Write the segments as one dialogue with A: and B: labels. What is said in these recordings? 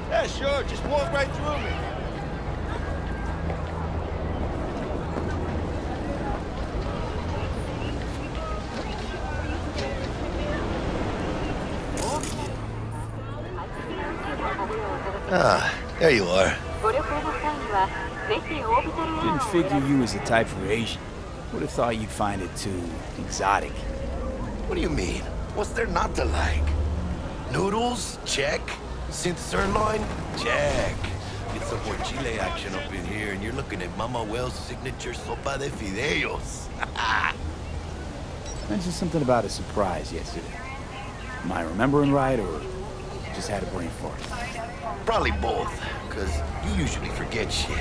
A: Yeah, sure. Just walk right through me. Ah, there you are.
B: Didn't figure you was the type for Asian. Would have thought you'd find it too exotic.
A: What do you mean? What's there not to like? Noodles? Check. Synth sirloin? Check. Get some more chile action up in here, and you're looking at Mama Wells' signature sopa de fideos.
B: Mentioned something about a surprise yesterday. Am I remembering right, or just had a brain fart?
A: Probably both, because you usually forget shit.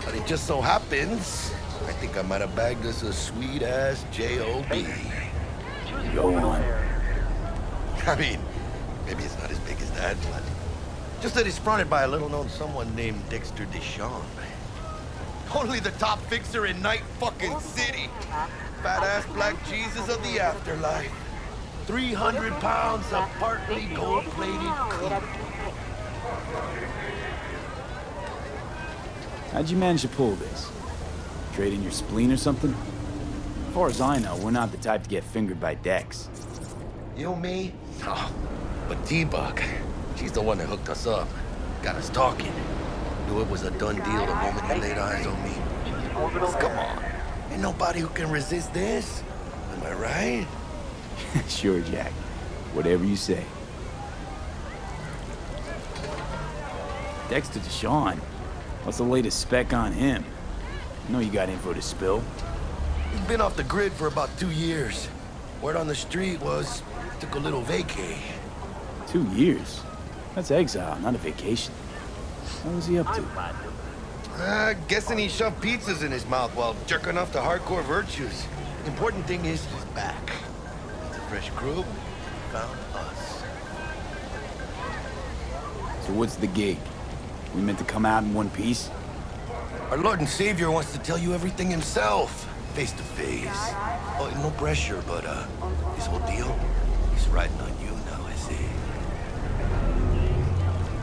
A: But it just so happens, I think I might have bagged us a sweet-ass J.O.B.
B: Go on.
A: I mean, maybe it's not as big as that, but just that it's fronted by a little-known someone named Dexter Deshawn. Only the top fixer in Night fucking City. Fat-ass black Jesus of the afterlife. 300 pounds of partly gold-plated cook.
B: How'd you manage to pull this? Trade in your spleen or something? As far as I know, we're not the type to get fingered by Dex.
A: You, me? Oh, but T-Bug, she's the one that hooked us up. Got us talking. Knew it was a done deal the moment you laid eyes on me. Come on. Ain't nobody who can resist this. Am I right?
B: Sure, Jack. Whatever you say. Dexter Deshawn. What's the latest spec on him? I know you got info to spill.
A: He's been off the grid for about 2 years. Word on the street was took a little vacay.
B: 2 years? That's exile, not a vacation. What was he up to?
A: Guessing he shoved pizzas in his mouth while jerking off to hardcore virtues. The important thing is he's back. It's a fresh crew. Found us.
B: So what's the gig? We meant to come out in one piece?
A: Our Lord and Savior wants to tell you everything himself, face to face. Oh, no pressure, but this whole deal is riding on you now, I see.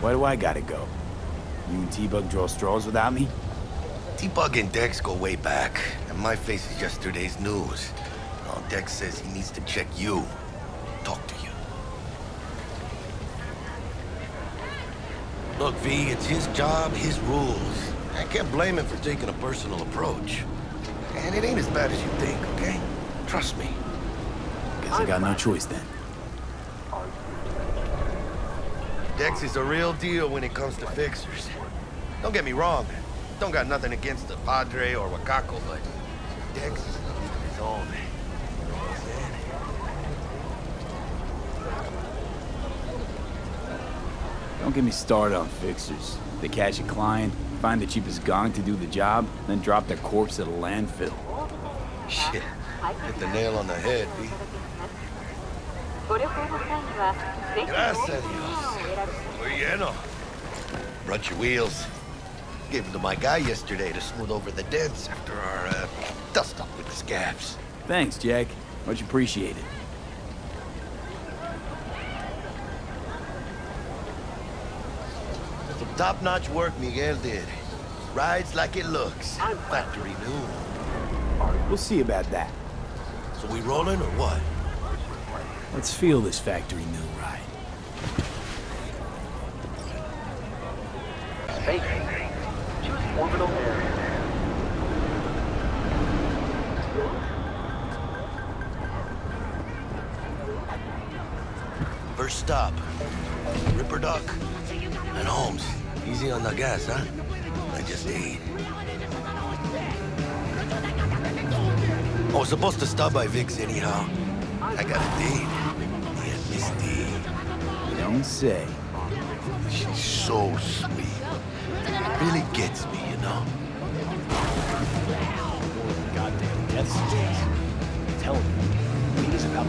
B: Why do I gotta go? You and T-Bug draw straws without me?
A: T-Bug and Dex go way back, and my face is yesterday's news. Now Dex says he needs to check you, talk to you. Look, V, it's his job, his rules. I can't blame him for taking a personal approach. And it ain't as bad as you think, okay? Trust me.
B: Guess I got no choice then.
A: Dex is a real deal when it comes to fixers. Don't get me wrong. Don't got nothing against the Padre or Wakako, but Dex is his own. You know what I'm saying?
B: Don't get me started on fixers. They catch a client, find the cheapest gong to do the job, then drop their corpse at a landfill.
A: Shit. Hit the nail on the head, V. Gracias, Dios. Muy lleno. Brought your wheels. Gave them to my guy yesterday to smooth over the dents after our, dust-up with the scabs.
B: Thanks, Jack. Much appreciated.
A: Some top-notch work Miguel did. Rides like it looks. Factory new.
B: We'll see about that.
A: So we rolling or what?
B: Let's feel this factory new ride.
C: Choose orbital area.
A: First stop. Ripper Duck. And Holmes. Easy on the gas, huh? I just ate. I was supposed to stop by Vic's anyhow. I got a date. Me and Misty.
B: You don't say.
A: She's so sweet. Really gets me, you know?
C: Goddamn death sentence. Tell him. He is about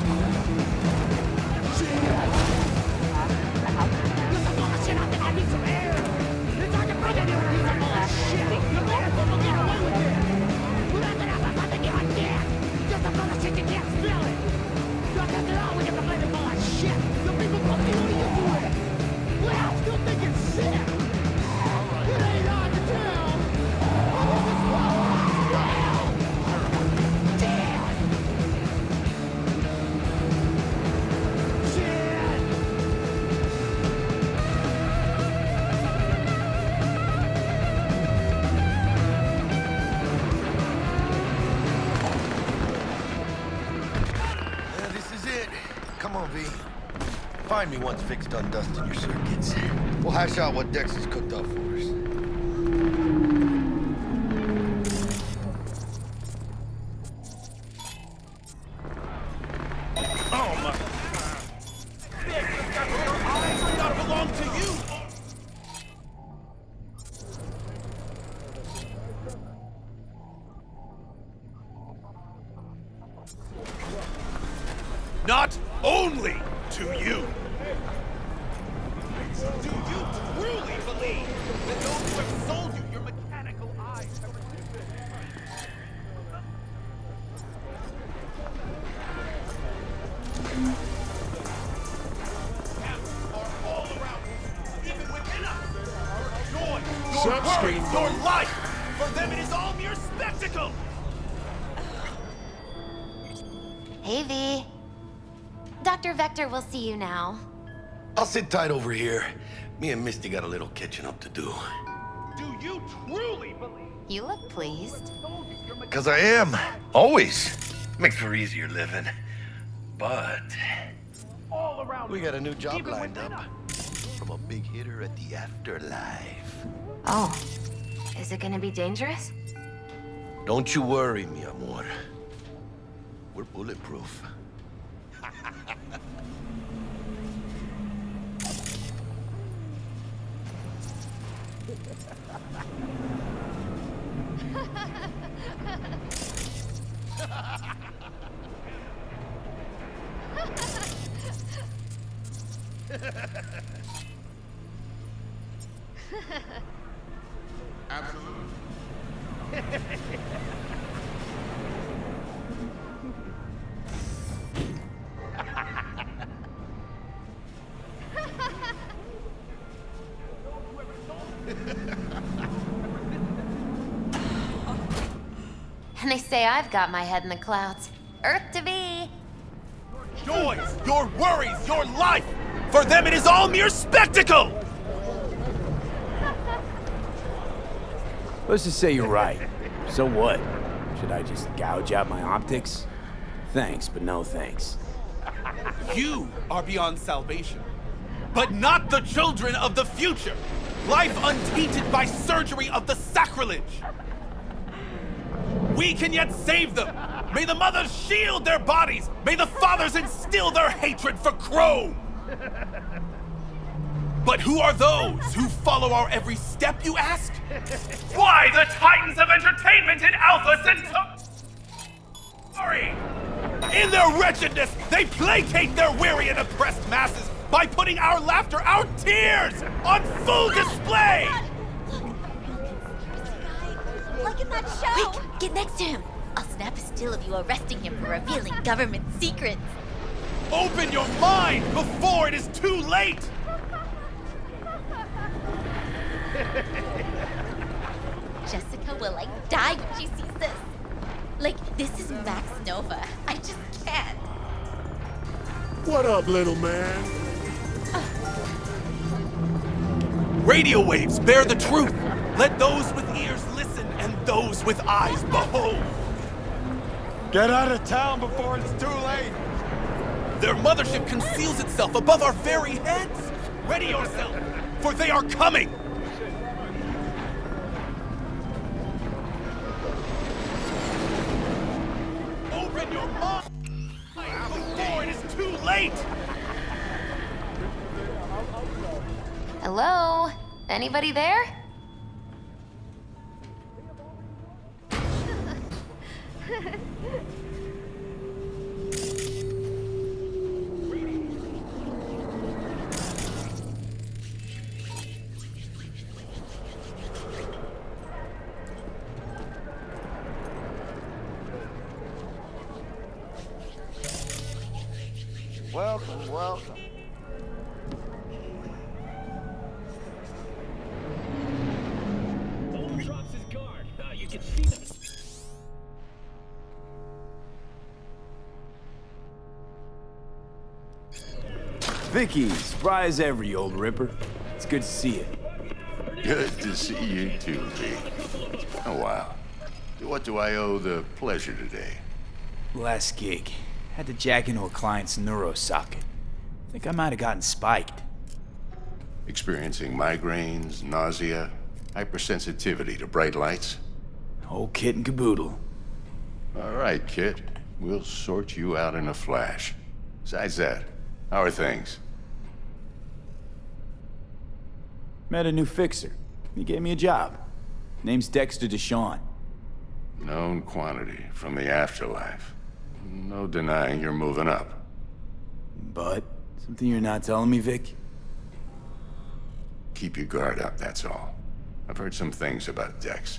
A: on, V. Find me once Vic's done dusting your circuits. We'll hash out what Dex has cooked up for us.
C: Oh my. Vic, your eyes do not belong to you. Not only to you. Do you truly believe that those who have sold you your mechanical eyes have are all around us, even within us. Joy, your worries, your life. For them it is all mere spectacle.
D: Hey, V. Dr. Vector will see you now.
A: I'll sit tight over here. Me and Misty got a little catching up to do.
C: Do you truly believe?
D: You look pleased.
A: Cause I am. Always. Makes for easier living. But
C: All around
A: we got a new job
C: even
A: lined
C: within
A: up. From a big hitter at the afterlife.
D: Oh, is it gonna be dangerous?
A: Don't you worry, mi amor. We're bulletproof.
D: And they say I've got my head in the clouds. Earth to be.
C: joys, your worries, your life. For them it is all mere spectacle.
B: Let's just say you're right. So what? Should I just gouge out my optics? Thanks, but no thanks.
C: You are beyond salvation, but not the children of the future. Life untainted by surgery of the sacrilege. We can yet save them. May the mothers shield their bodies. May the fathers instill their hatred for Chrome. But who are those who follow our every step, you ask? Why, the titans of entertainment in Alpha Centauri! In their wretchedness, they placate their weary and oppressed masses by putting our laughter, our tears, on full display!
E: Like in that show!
D: Quick, get next to him.
E: I'll snap a still of you arresting him for revealing government secrets.
C: Open your mind before it is too late!
E: Jessica will die when she sees this. This is Max Nova. I just can't.
F: What up, little man?
C: Radio waves bear the truth. Let those with ears listen and those with eyes behold.
F: Get out of town before it's too late.
C: Their mothership conceals itself above our very heads. Ready yourself, for they are coming. Open your mind before it is too late.
D: Hello? Anybody there?
A: Welcome, welcome.
G: Drops his guard. You can see them.
B: Vicky, surprise ever, you old ripper. It's good to see you.
H: Good to see you too, V. Oh, wow. What do I owe the pleasure today?
B: Last gig. Had to jack into a client's neuro socket. Think I might have gotten spiked.
H: Experiencing migraines, nausea, hypersensitivity to bright lights?
B: Whole kit and caboodle.
H: All right, kid. We'll sort you out in a flash. Besides that, how are things?
B: Met a new fixer. He gave me a job. Name's Dexter DeShawn.
H: Known quantity from the afterlife. No denying you're moving up.
B: But, something you're not telling me, Vic?
H: Keep your guard up, that's all. I've heard some things about Dex.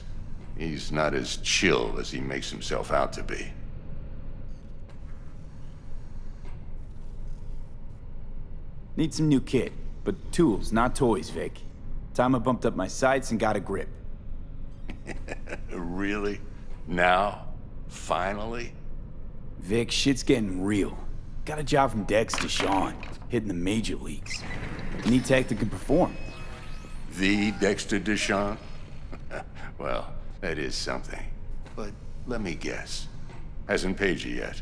H: He's not as chill as he makes himself out to be.
B: Need some new kit, but tools, not toys, Vic. Time I bumped up my sights and got a grip.
H: Really? Now? Finally?
B: Vic, shit's getting real. Got a job from Dex DeShawn, hitting the major leagues. Need tech that can perform.
H: The Dexter DeShawn? Well, that is something. But let me guess. Hasn't paid you yet.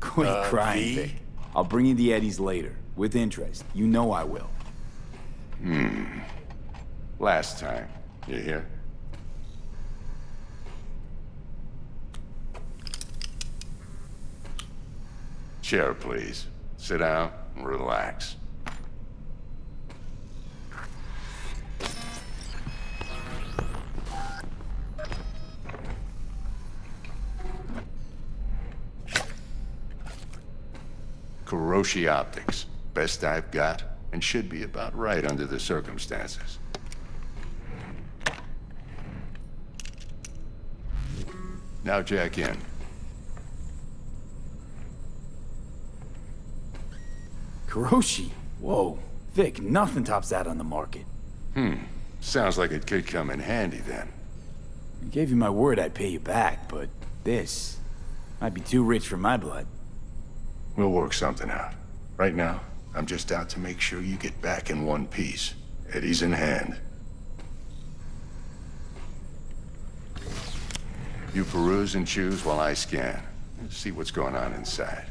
B: Quit crying,
H: V?
B: Vic. I'll bring you the Eddies later, with interest. You know I will.
H: Last time. You hear? Chair, please. Sit down and relax. Kuroshi Optics. Best I've got, and should be about right under the circumstances. Now jack in.
B: Kuroshi? Whoa. Vic, nothing tops that on the market.
H: Sounds like it could come in handy then.
B: I gave you my word I'd pay you back, but this might be too rich for my blood.
H: We'll work something out. Right now, I'm just out to make sure you get back in one piece. Eddie's in hand. You peruse and choose while I scan. See what's going on inside.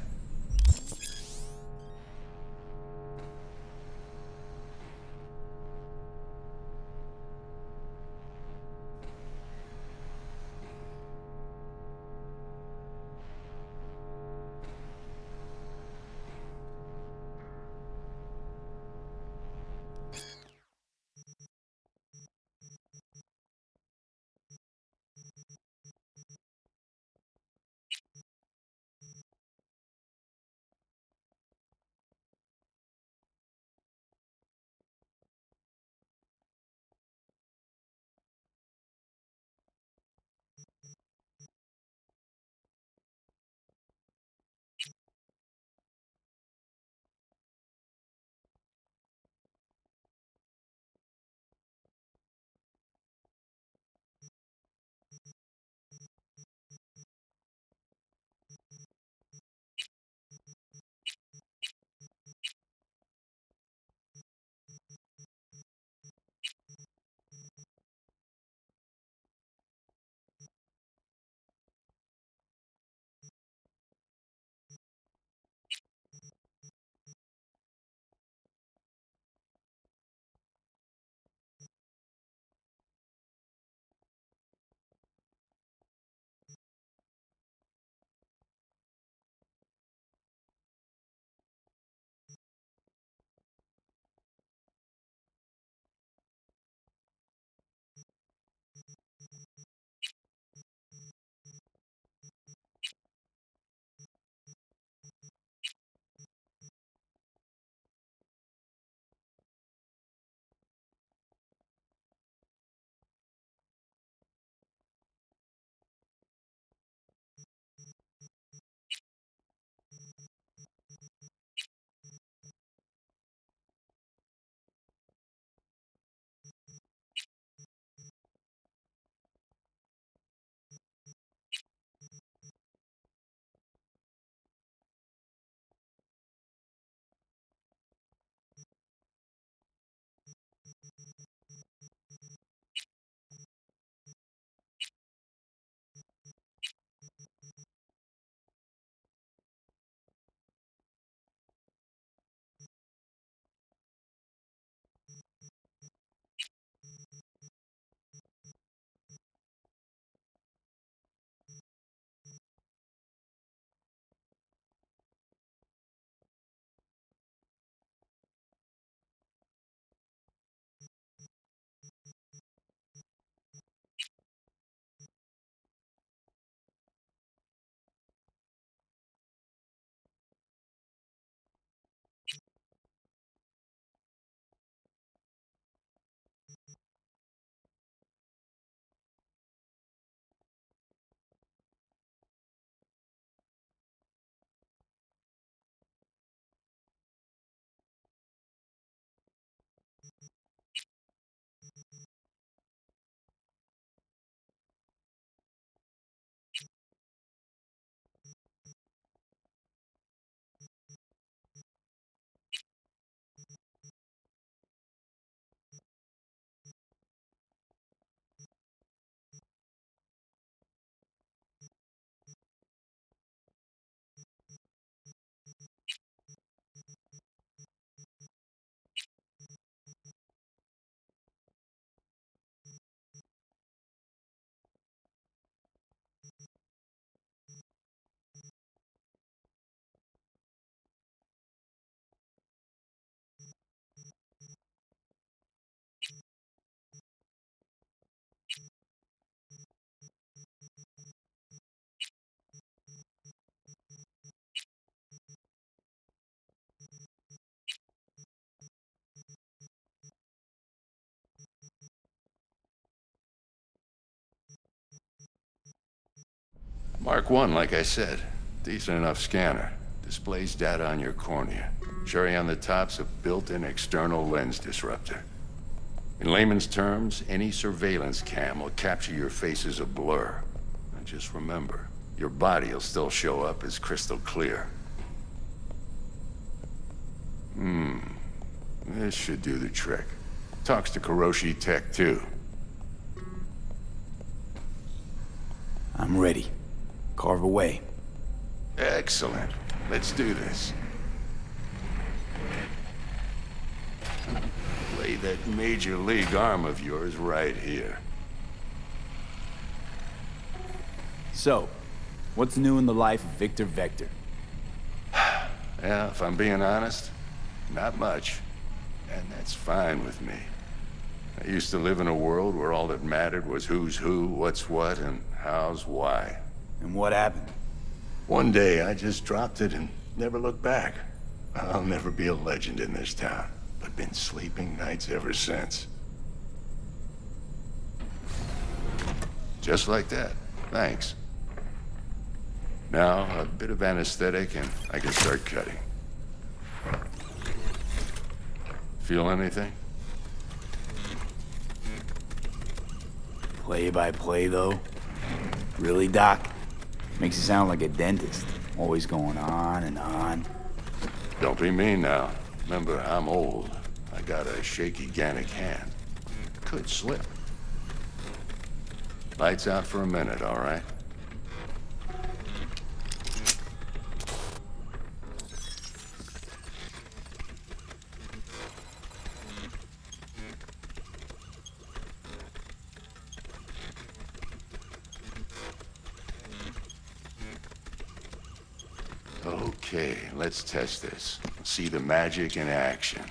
H: Mark 1, like I said. Decent enough scanner. Displays data on your cornea. Cherry on the top's a built-in external lens disruptor. In layman's terms, any surveillance cam will capture your face as a blur. And just remember, your body will still show up as crystal clear. This should do the trick. Talks to Kuroshi Tech, too.
B: I'm ready. Carve away.
H: Excellent. Let's do this. Lay that major league arm of yours right here.
B: So, what's new in the life of Victor Vector?
H: Yeah, if I'm being honest, not much. And that's fine with me. I used to live in a world where all that mattered was who's who, what's what, and how's why.
B: And what happened?
H: One day, I just dropped it and never looked back. I'll never be a legend in this town, but been sleeping nights ever since. Just like that. Thanks. Now, a bit of anesthetic and I can start cutting. Feel anything?
B: Play by play, though? Really, Doc? Makes you sound like a dentist. Always going on and on.
H: Don't be mean now. Remember, I'm old. I got a shaky Gannic hand. Could slip. Lights out for a minute, all right? Okay, let's test this. See the magic in action.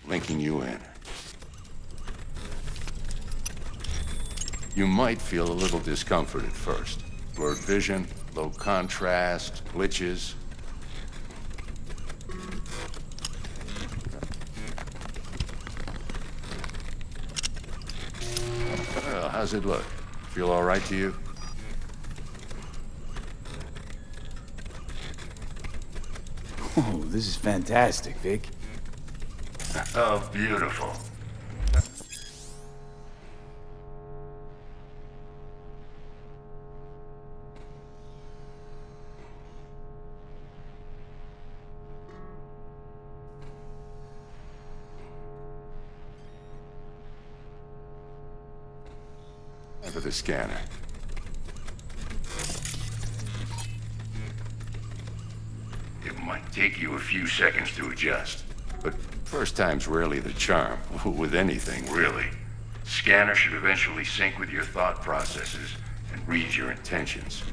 H: Linking you in. You might feel a little discomfort at first. Blurred vision, low contrast, glitches. Well, how's it look? Feel all right to you?
B: Oh, this is fantastic, Vic.
H: Oh, beautiful. For the scanner. It might take you a few seconds to adjust, but first time's rarely the charm, with anything, really. Scanner should eventually sync with your thought processes and read your intentions.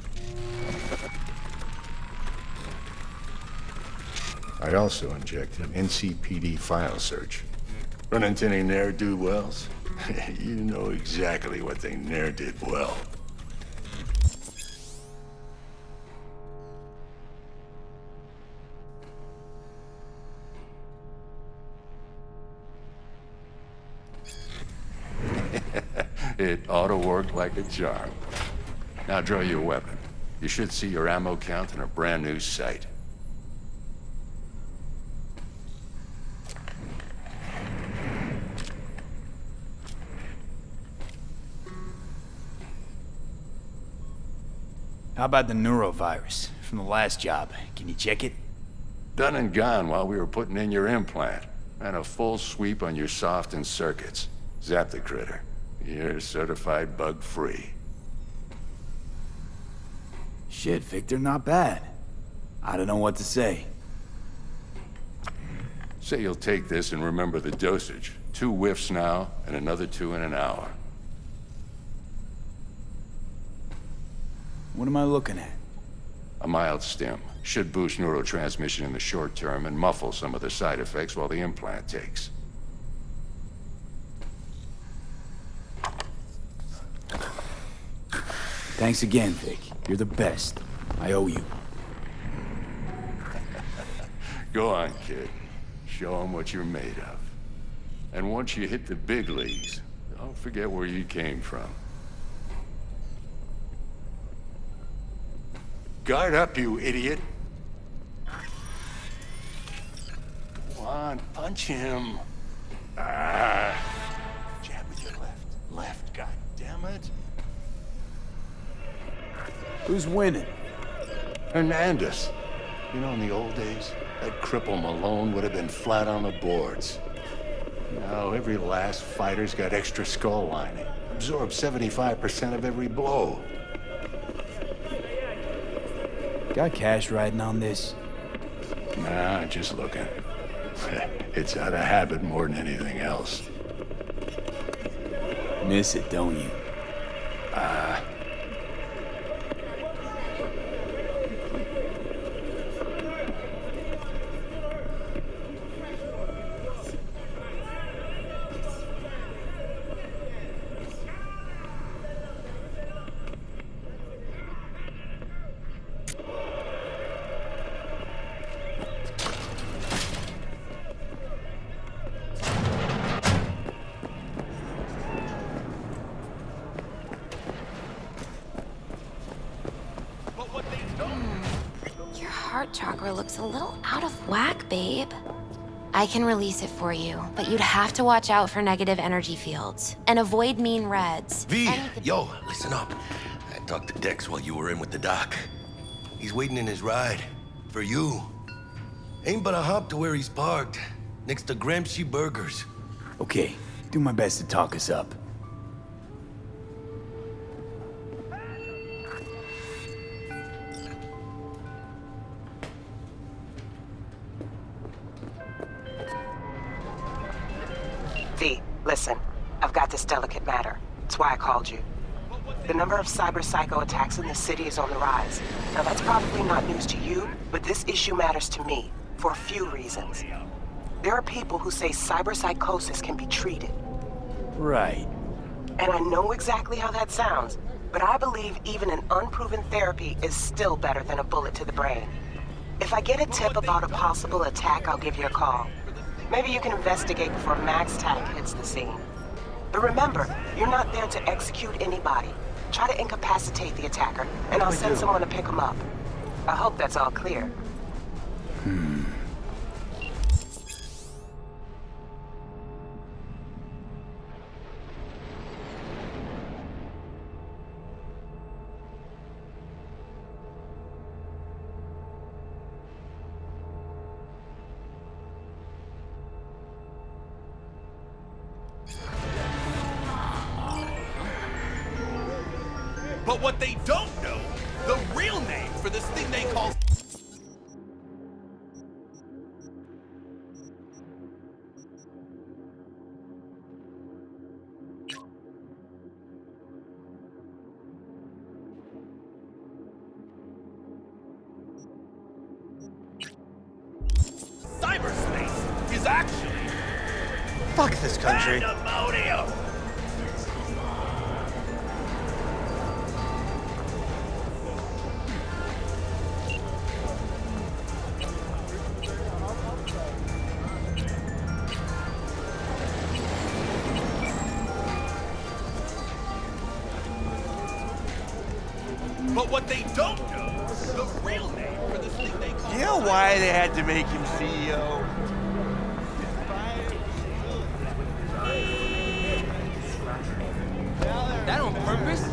H: I also injected NCPD file search. Run into any ne'er-do-wells? You know exactly what they ne'er did well. It ought to work like a charm. Now draw your weapon. You should see your ammo count in a brand new sight.
B: How about the neurovirus from the last job? Can you check it?
H: Done and gone while we were putting in your implant. And a full sweep on your soft and circuits. Zap the critter. You're certified bug-free.
B: Shit, Victor, not bad. I don't know what to say.
H: Say you'll take this and remember the dosage. 2 whiffs now, and another 2 in an hour.
B: What am I looking at?
H: A mild stim. Should boost neurotransmission in the short term and muffle some of the side effects while the implant takes.
B: Thanks again, Vic. You're the best. I owe you.
H: Go on, kid. Show them what you're made of. And once you hit the big leagues, don't forget where you came from. Guard up, you idiot. Come on, punch him. Ah. Jab with your left. Left, god damn it.
B: Who's winning?
H: Hernandez. You know, in the old days, that cripple Malone would have been flat on the boards. Now, every last fighter's got extra skull lining. Absorbs 75% of every blow.
B: Got cash riding on this?
H: Nah, just looking. It's out of habit more than anything else.
B: Miss it, don't you?
D: Your heart chakra looks a little out of whack, babe. I can release it for you, but you'd have to watch out for negative energy fields and avoid mean reds.
A: V, yo, listen up. I talked to Dex while you were in with the doc. He's waiting in his ride. For you. Ain't but a hop to where he's parked. Next to Gramsci Burgers.
B: Okay, do my best to talk us up.
I: V, listen. I've got this delicate matter. That's why I called you. The number of cyber-psycho attacks in the city is on the rise. Now, that's probably not news to you, but this issue matters to me for a few reasons. There are people who say cyberpsychosis can be treated.
B: Right.
I: And I know exactly how that sounds, but I believe even an unproven therapy is still better than a bullet to the brain. If I get a tip about a possible attack, I'll give you a call. Maybe you can investigate before Max Tank hits the scene. But remember, you're not there to execute anybody. Try to incapacitate the attacker, and I'll send someone to pick him up. I hope that's all clear.
C: But what they don't know, the real name for this thing they call cyberspace is actually
A: Fuck this country.
C: pandemonium. But what they don't know, the real name for this thing they call...
F: You know why they had to make him CEO?
G: That on purpose?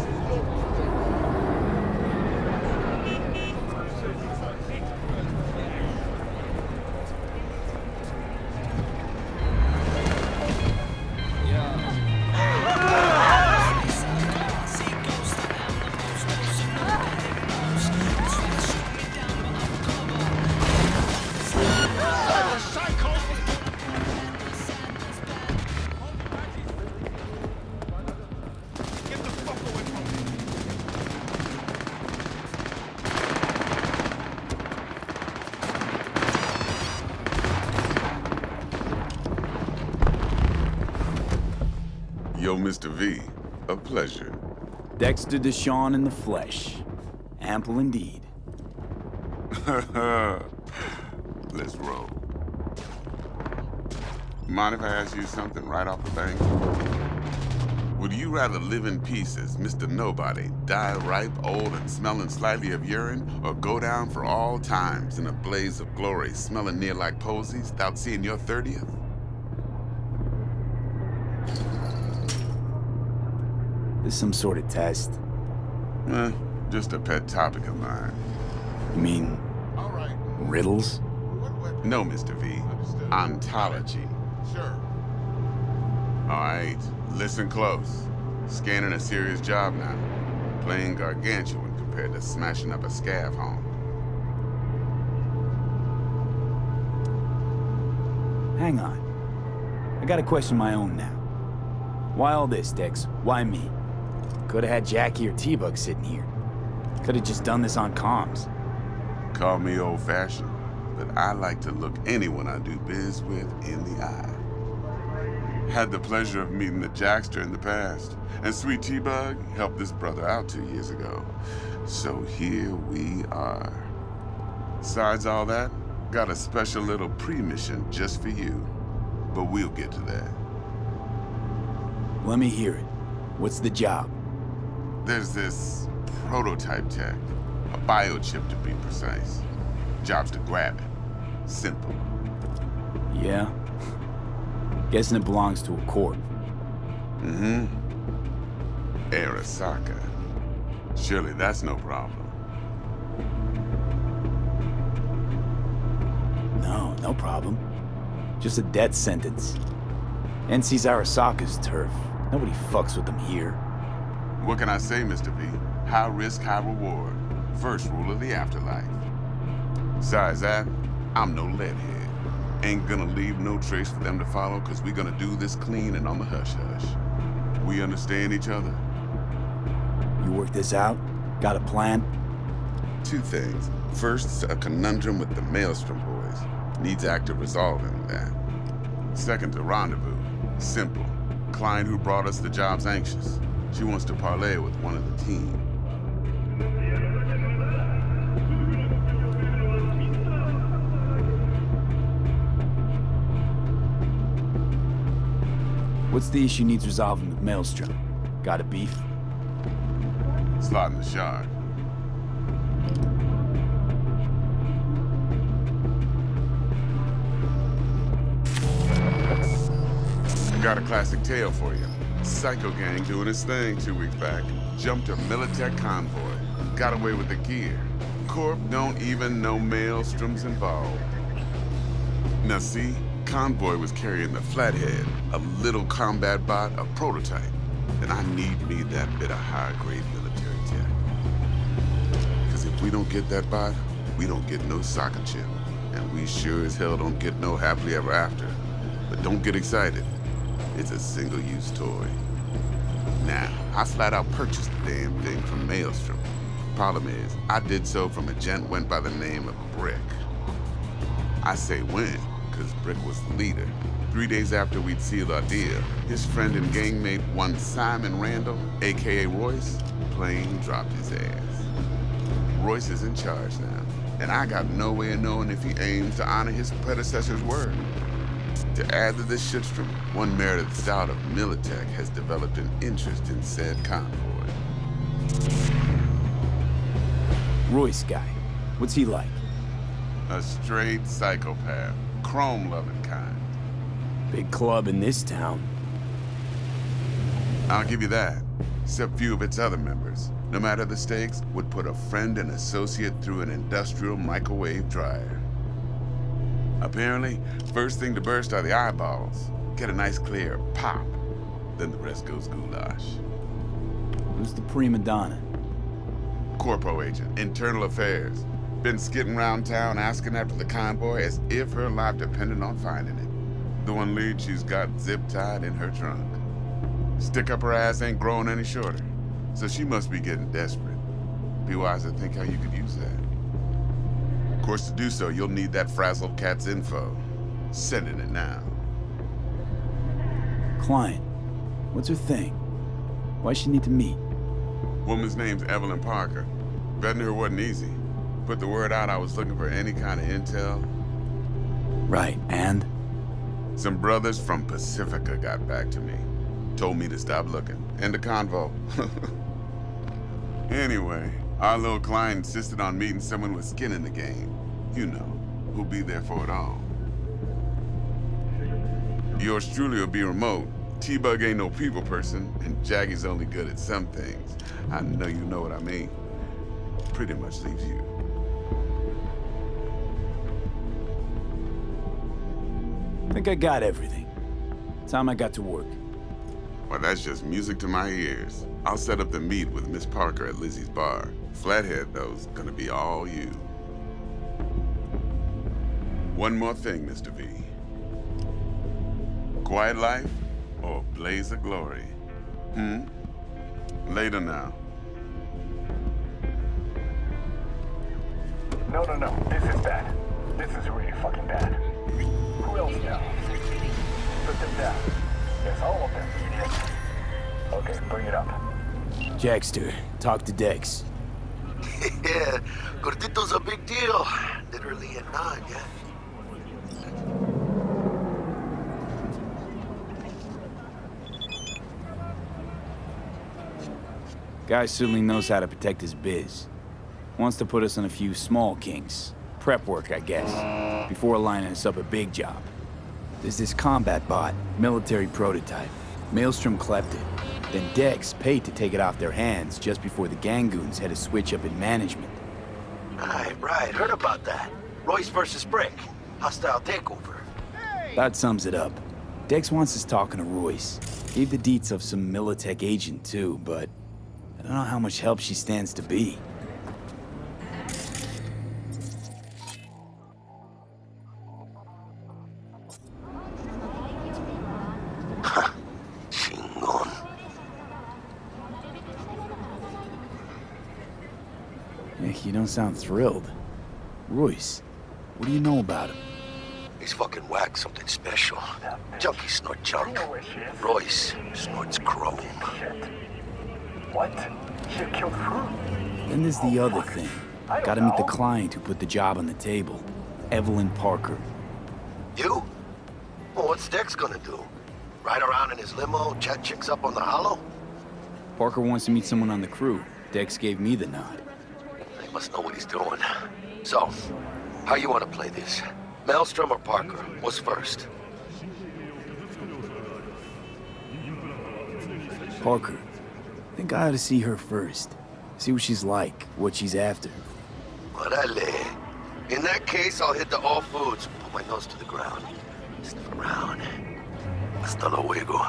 C: Get the fuck away from me.
J: Yo, Mr. V, a pleasure.
B: Dexter Deshawn in the flesh. Ample indeed.
J: Let's roll. Mind if I ask you something right off the bank? Would you rather live in pieces, Mr. Nobody, die ripe, old, and smelling slightly of urine, or go down for all times in a blaze of glory, smelling near like posies, without seeing your 30th?
B: This some sort of test?
J: Just a pet topic of mine.
B: You mean riddles?
J: No, Mr. V. Ontology.
F: Sure.
J: All right, listen close. Scanning a serious job now. Playing gargantuan compared to smashing up a scav home.
B: Hang on. I got a question of my own now. Why all this, Dex? Why me? Could've had Jackie or T-Bug sitting here. Could've just done this on comms.
J: Call me old-fashioned, but I like to look anyone I do biz with in the eye. Had the pleasure of meeting the Jackster in the past, and Sweet T-Bug helped this brother out 2 years ago. So here we are. Besides all that, got a special little pre-mission just for you. But we'll get to that.
B: Let me hear it. What's the job?
J: There's this prototype tech, a biochip to be precise. Job's to grab it. Simple.
B: Yeah? Guessing it belongs to a corp.
J: Mm-hmm. Arasaka. Surely that's no problem.
B: No problem. Just a death sentence. NC's Arasaka's turf. Nobody fucks with them here.
J: What can I say, Mr. V? High risk, high reward. First rule of the afterlife. Besides that, I'm no leadhead. Ain't gonna leave no trace for them to follow, cause we gonna do this clean and on the hush-hush. We understand each other?
B: You work this out? Got a plan?
J: Two things. First, a conundrum with the Maelstrom boys. Needs active resolving that. Second, a rendezvous. Simple. Client who brought us the job's anxious. She wants to parlay with one of the team.
B: What's the issue needs resolving with Maelstrom? Got a beef?
J: Slotting the shard. Got a classic tale for you. Psycho gang doing his thing 2 weeks back. Jumped a Militech convoy. Got away with the gear. Corp don't even know Maelstrom's involved. Now see, convoy was carrying the Flathead, a little combat bot, a prototype. And I need me that bit of high-grade military tech. Because if we don't get that bot, we don't get no soccer chip. And we sure as hell don't get no happily ever after. But don't get excited. It's a single-use toy. Now, I flat out purchased the damn thing from Maelstrom. Problem is, I did so from a gent went by the name of Brick. I say when, because Brick was the leader. 3 days after we'd sealed our deal, his friend and gangmate, one Simon Randall, aka Royce, plain dropped his ass. Royce is in charge now, and I got no way of knowing if he aims to honor his predecessor's word. To add to this shitstorm, one Meredith Stout of Militech has developed an interest in said convoy.
B: Royce guy. What's he like?
J: A straight psychopath, chrome-loving kind.
B: Big club in this town.
J: I'll give you that, except few of its other members, no matter the stakes, would put a friend and associate through an industrial microwave dryer. Apparently, first thing to burst are the eyeballs. Get a nice clear pop. Then the rest goes goulash.
B: Who's the prima donna?
J: Corpo agent, internal affairs. Been skidding around town asking after the convoy as if her life depended on finding it. The one lead she's got zip-tied in her trunk. Stick up her ass ain't growing any shorter, so she must be getting desperate. Be wise to think how you could use that. Of course, to do so, you'll need that frazzled cat's info. Sending it now.
B: Client. What's her thing? Why she need to meet?
J: Woman's name's Evelyn Parker. Vetting her wasn't easy. Put the word out I was looking for any kind of intel.
B: Right, and?
J: Some brothers from Pacifica got back to me. Told me to stop looking. End of convo. Anyway, our little client insisted on meeting someone with skin in the game. You know, who'll be there for it all. Yours truly will be remote. T-Bug ain't no people person, and Jaggy's only good at some things. I know you know what I mean. Pretty much leaves you.
B: I think I got everything. Time I got to work.
J: Well, that's just music to my ears. I'll set up the meet with Miss Parker at Lizzie's bar. Flathead, though's gonna be all you. One more thing, Mr. V. Quiet life or blaze of glory? Later now.
F: No, this is bad. This is really fucking bad. Who else now? Put them down. Yes, all of them, idiot. Okay, bring it up.
B: Dexter, talk to Dex.
A: Yeah, Gordito's a big deal. Literally a nod, yeah.
B: Guy certainly knows how to protect his biz. Wants to put us on a few small kinks. Prep work, I guess, before lining us up a big job. There's this combat bot, military prototype. Maelstrom clept it. Then Dex paid to take it off their hands just before the Gangoons had a switch up in management.
A: Right, heard about that. Royce versus Brick. Hostile takeover.
B: That sums it up. Dex wants us talking to Royce. Gave the deets of some Militech agent too, but I don't know how much help she stands to be.
A: Chingon.
B: You don't sound thrilled. Royce, what do you know about him?
A: He's fucking whack, something special. Junkies snort junk. Royce snorts chrome.
F: What? She killed Fruit?
B: Then there's the other thing. Gotta meet the client who put the job on the table. Evelyn Parker.
A: You? Well, what's Dex gonna do? Ride around in his limo, chat chicks up on the hollow?
B: Parker wants to meet someone on the crew. Dex gave me the nod.
A: He must know what he's doing. So, how you want to play this? Maelstrom or Parker? What's first?
B: Parker. Think I ought to see her first. See what she's like, what she's after.
A: Orale. In that case, I'll hit the all foods, put my nose to the ground. Sniff around. Hasta luego.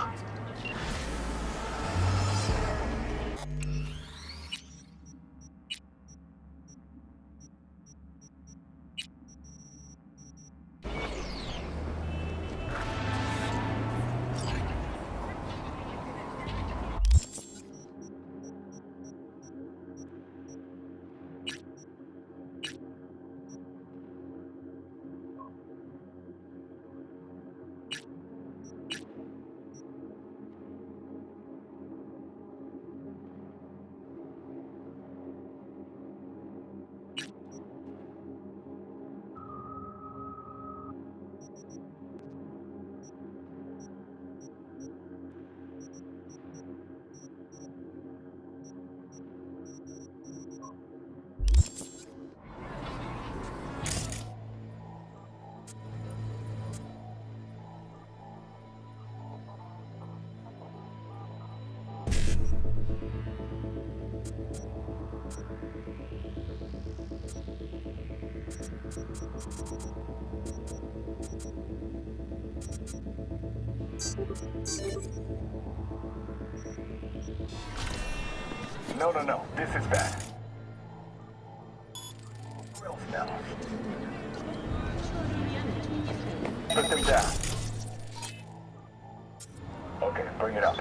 F: No, this is bad. Who else now? Put them down. Okay, bring it up.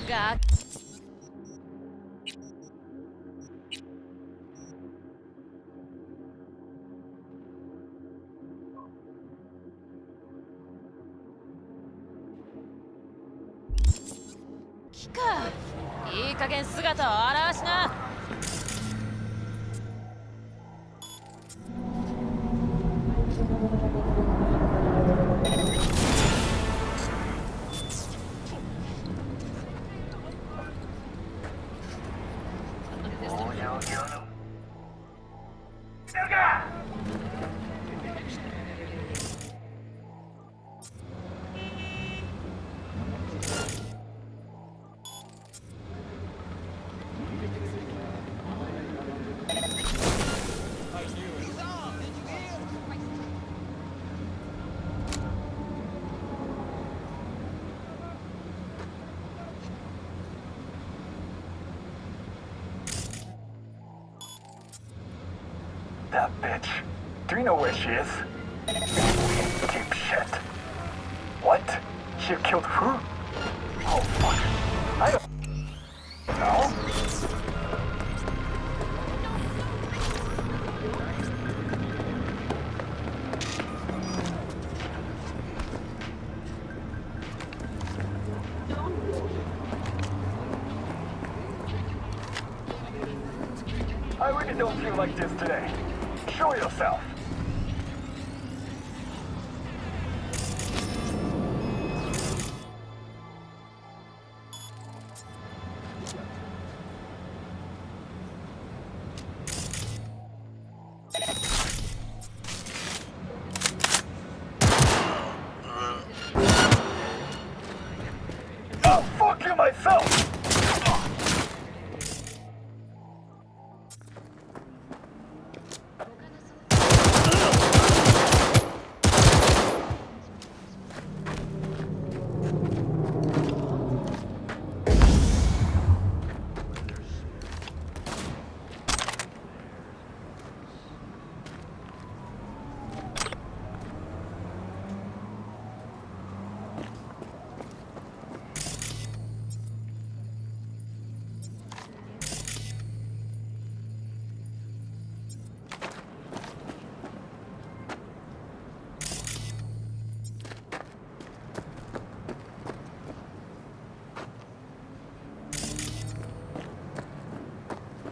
K: がキかいい加減姿を現しな。
F: That bitch. Do you know where she is? Deep shit. What? She killed who? Oh fuck. I don't know. I really don't feel like this today. Show yourself. Oh, fuck you myself!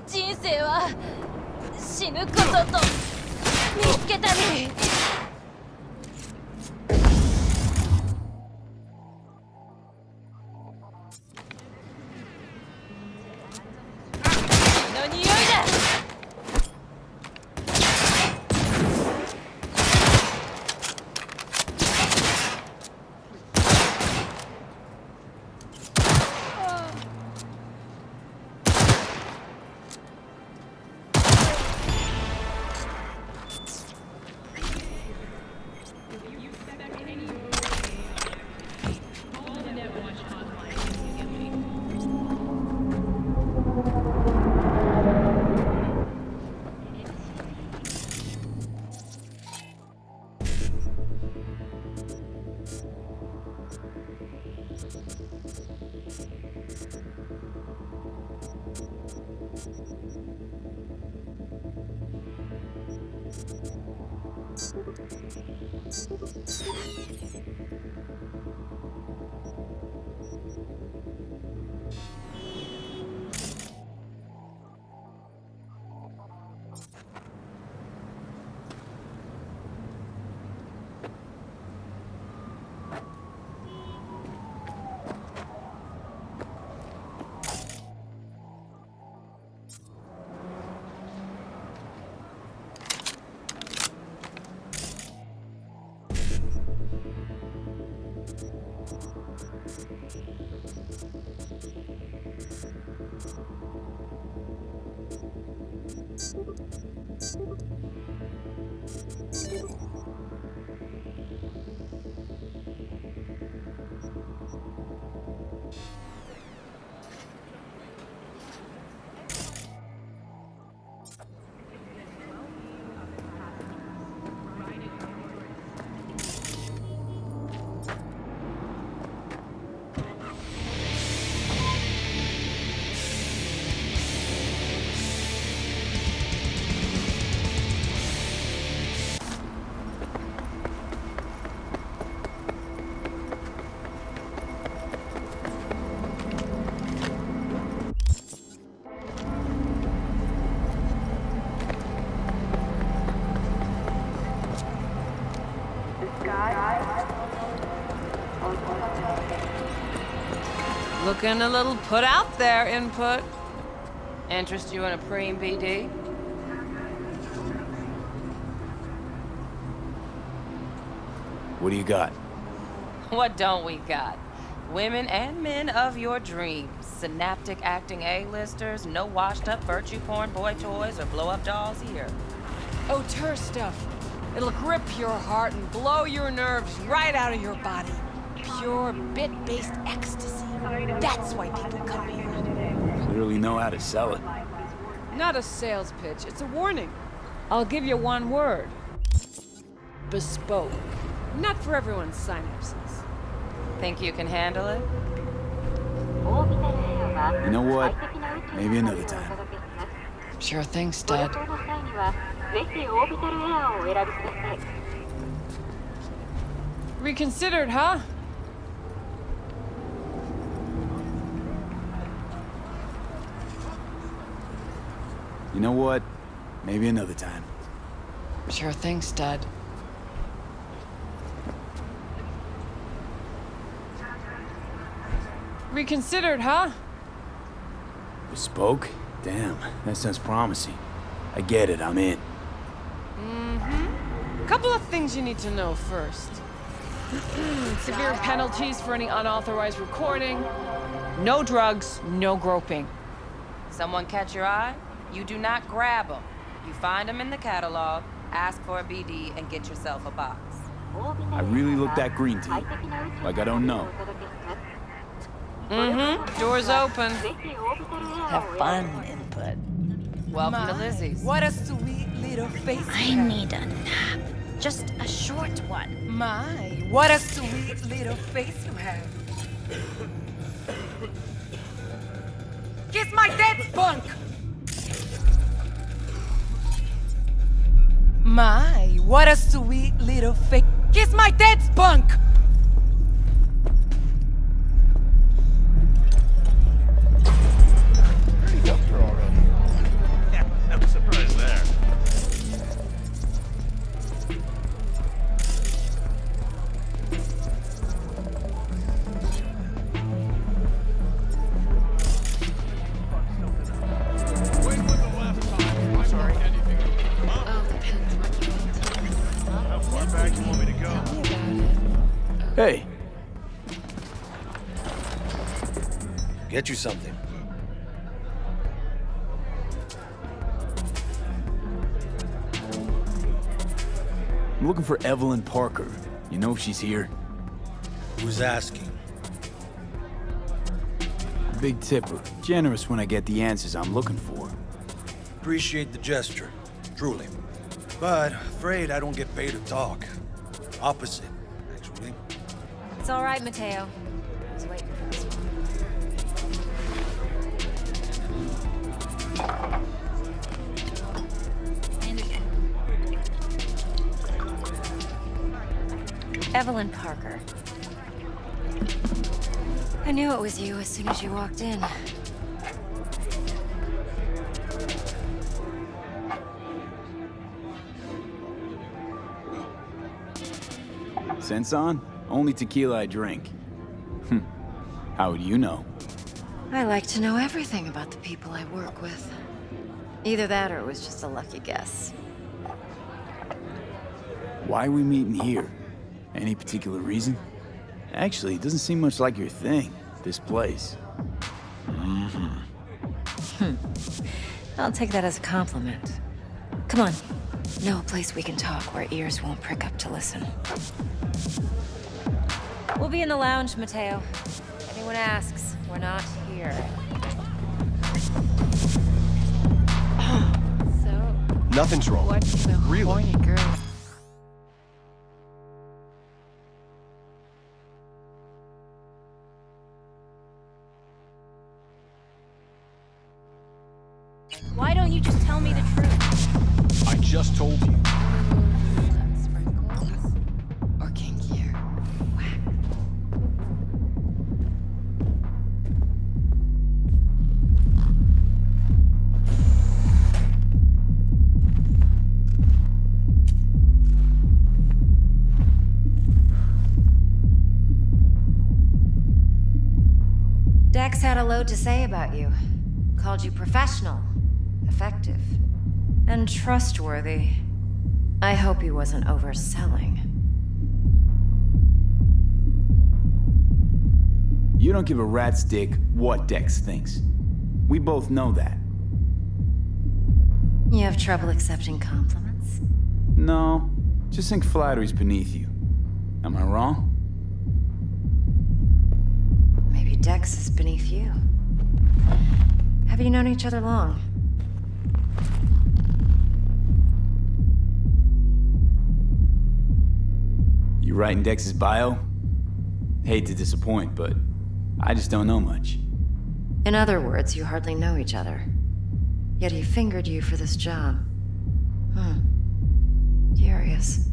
K: 人生は死ぬことと見つけたり。の匂いだ。
L: Looking a little put out there, input. Interest you in a preem BD?
B: What do you got?
L: What don't we got? Women and men of your dreams. Synaptic acting A-listers, no washed-up virtue porn boy toys or blow-up dolls here.
K: Auteur stuff. It'll grip your heart and blow your nerves right out of your body. Pure bit-based ecstasy. That's why people come here.
B: Clearly know how to sell it.
K: Not a sales pitch, it's a warning. I'll give you one word. Bespoke. Not for everyone's synapses.
L: Think you can handle it?
B: You know what? Maybe another time.
K: Sure thing, stud. Reconsidered, huh?
B: You know what? Maybe another time.
K: Sure thing, stud. Reconsidered, huh?
B: Bespoke? Damn, that sounds promising. I get it, I'm in.
K: Couple of things you need to know first. Severe penalties for any unauthorized recording. No drugs, no groping.
L: Someone catch your eye? You do not grab them. You find them in the catalog, ask for a BD, and get yourself a box.
B: I really look that green to you. Like I don't know.
L: Doors open.
K: Have fun, input.
L: Welcome to Lizzie's.
K: What a sweet little face.
D: I need a nap. Just a short one.
K: My, what a sweet little face you have. Kiss my dead spunk! My, what a sweet little face. Kiss my dead spunk!
G: No surprise there.
B: Hey,
A: Get you something.
B: I'm looking for Evelyn Parker. You know if she's here?
A: Who's asking?
B: Big tipper. Generous when I get the answers I'm looking for.
A: Appreciate the gesture, truly. But afraid I don't get paid to talk. Opposite, actually.
K: It's all right, Mateo. I was waiting for this one.
D: Evelyn Parker. I knew it was you as soon as you walked in.
B: Sense on? Only tequila I drink. How would you know?
D: I like to know everything about the people I work with. Either that or it was just a lucky guess.
B: Why are we meeting here? Any particular reason? Actually, it doesn't seem much like your thing, this place.
D: I'll take that as a compliment. Come on. Know a place we can talk where ears won't prick up to listen. We'll be in the lounge, Mateo. If anyone asks, we're not here. So,
A: Nothing's wrong.
D: what's the
A: Really?
D: horny girl? Why don't you just tell me the truth?
G: I just told you.
D: Sprinkles or kinkier? Whack.
M: Dex had a load to say about you. Called you professional, effective, and trustworthy. I hope he wasn't overselling.
B: You don't give a rat's dick what Dex thinks. We both know that.
M: You have trouble accepting compliments?
B: No, just think flattery's beneath you. Am I wrong?
M: Maybe Dex is beneath you. Have you known each other long?
B: You writing Dex's bio? Hate to disappoint, but I just don't know much.
M: In other words, you hardly know each other. Yet he fingered you for this job. Curious.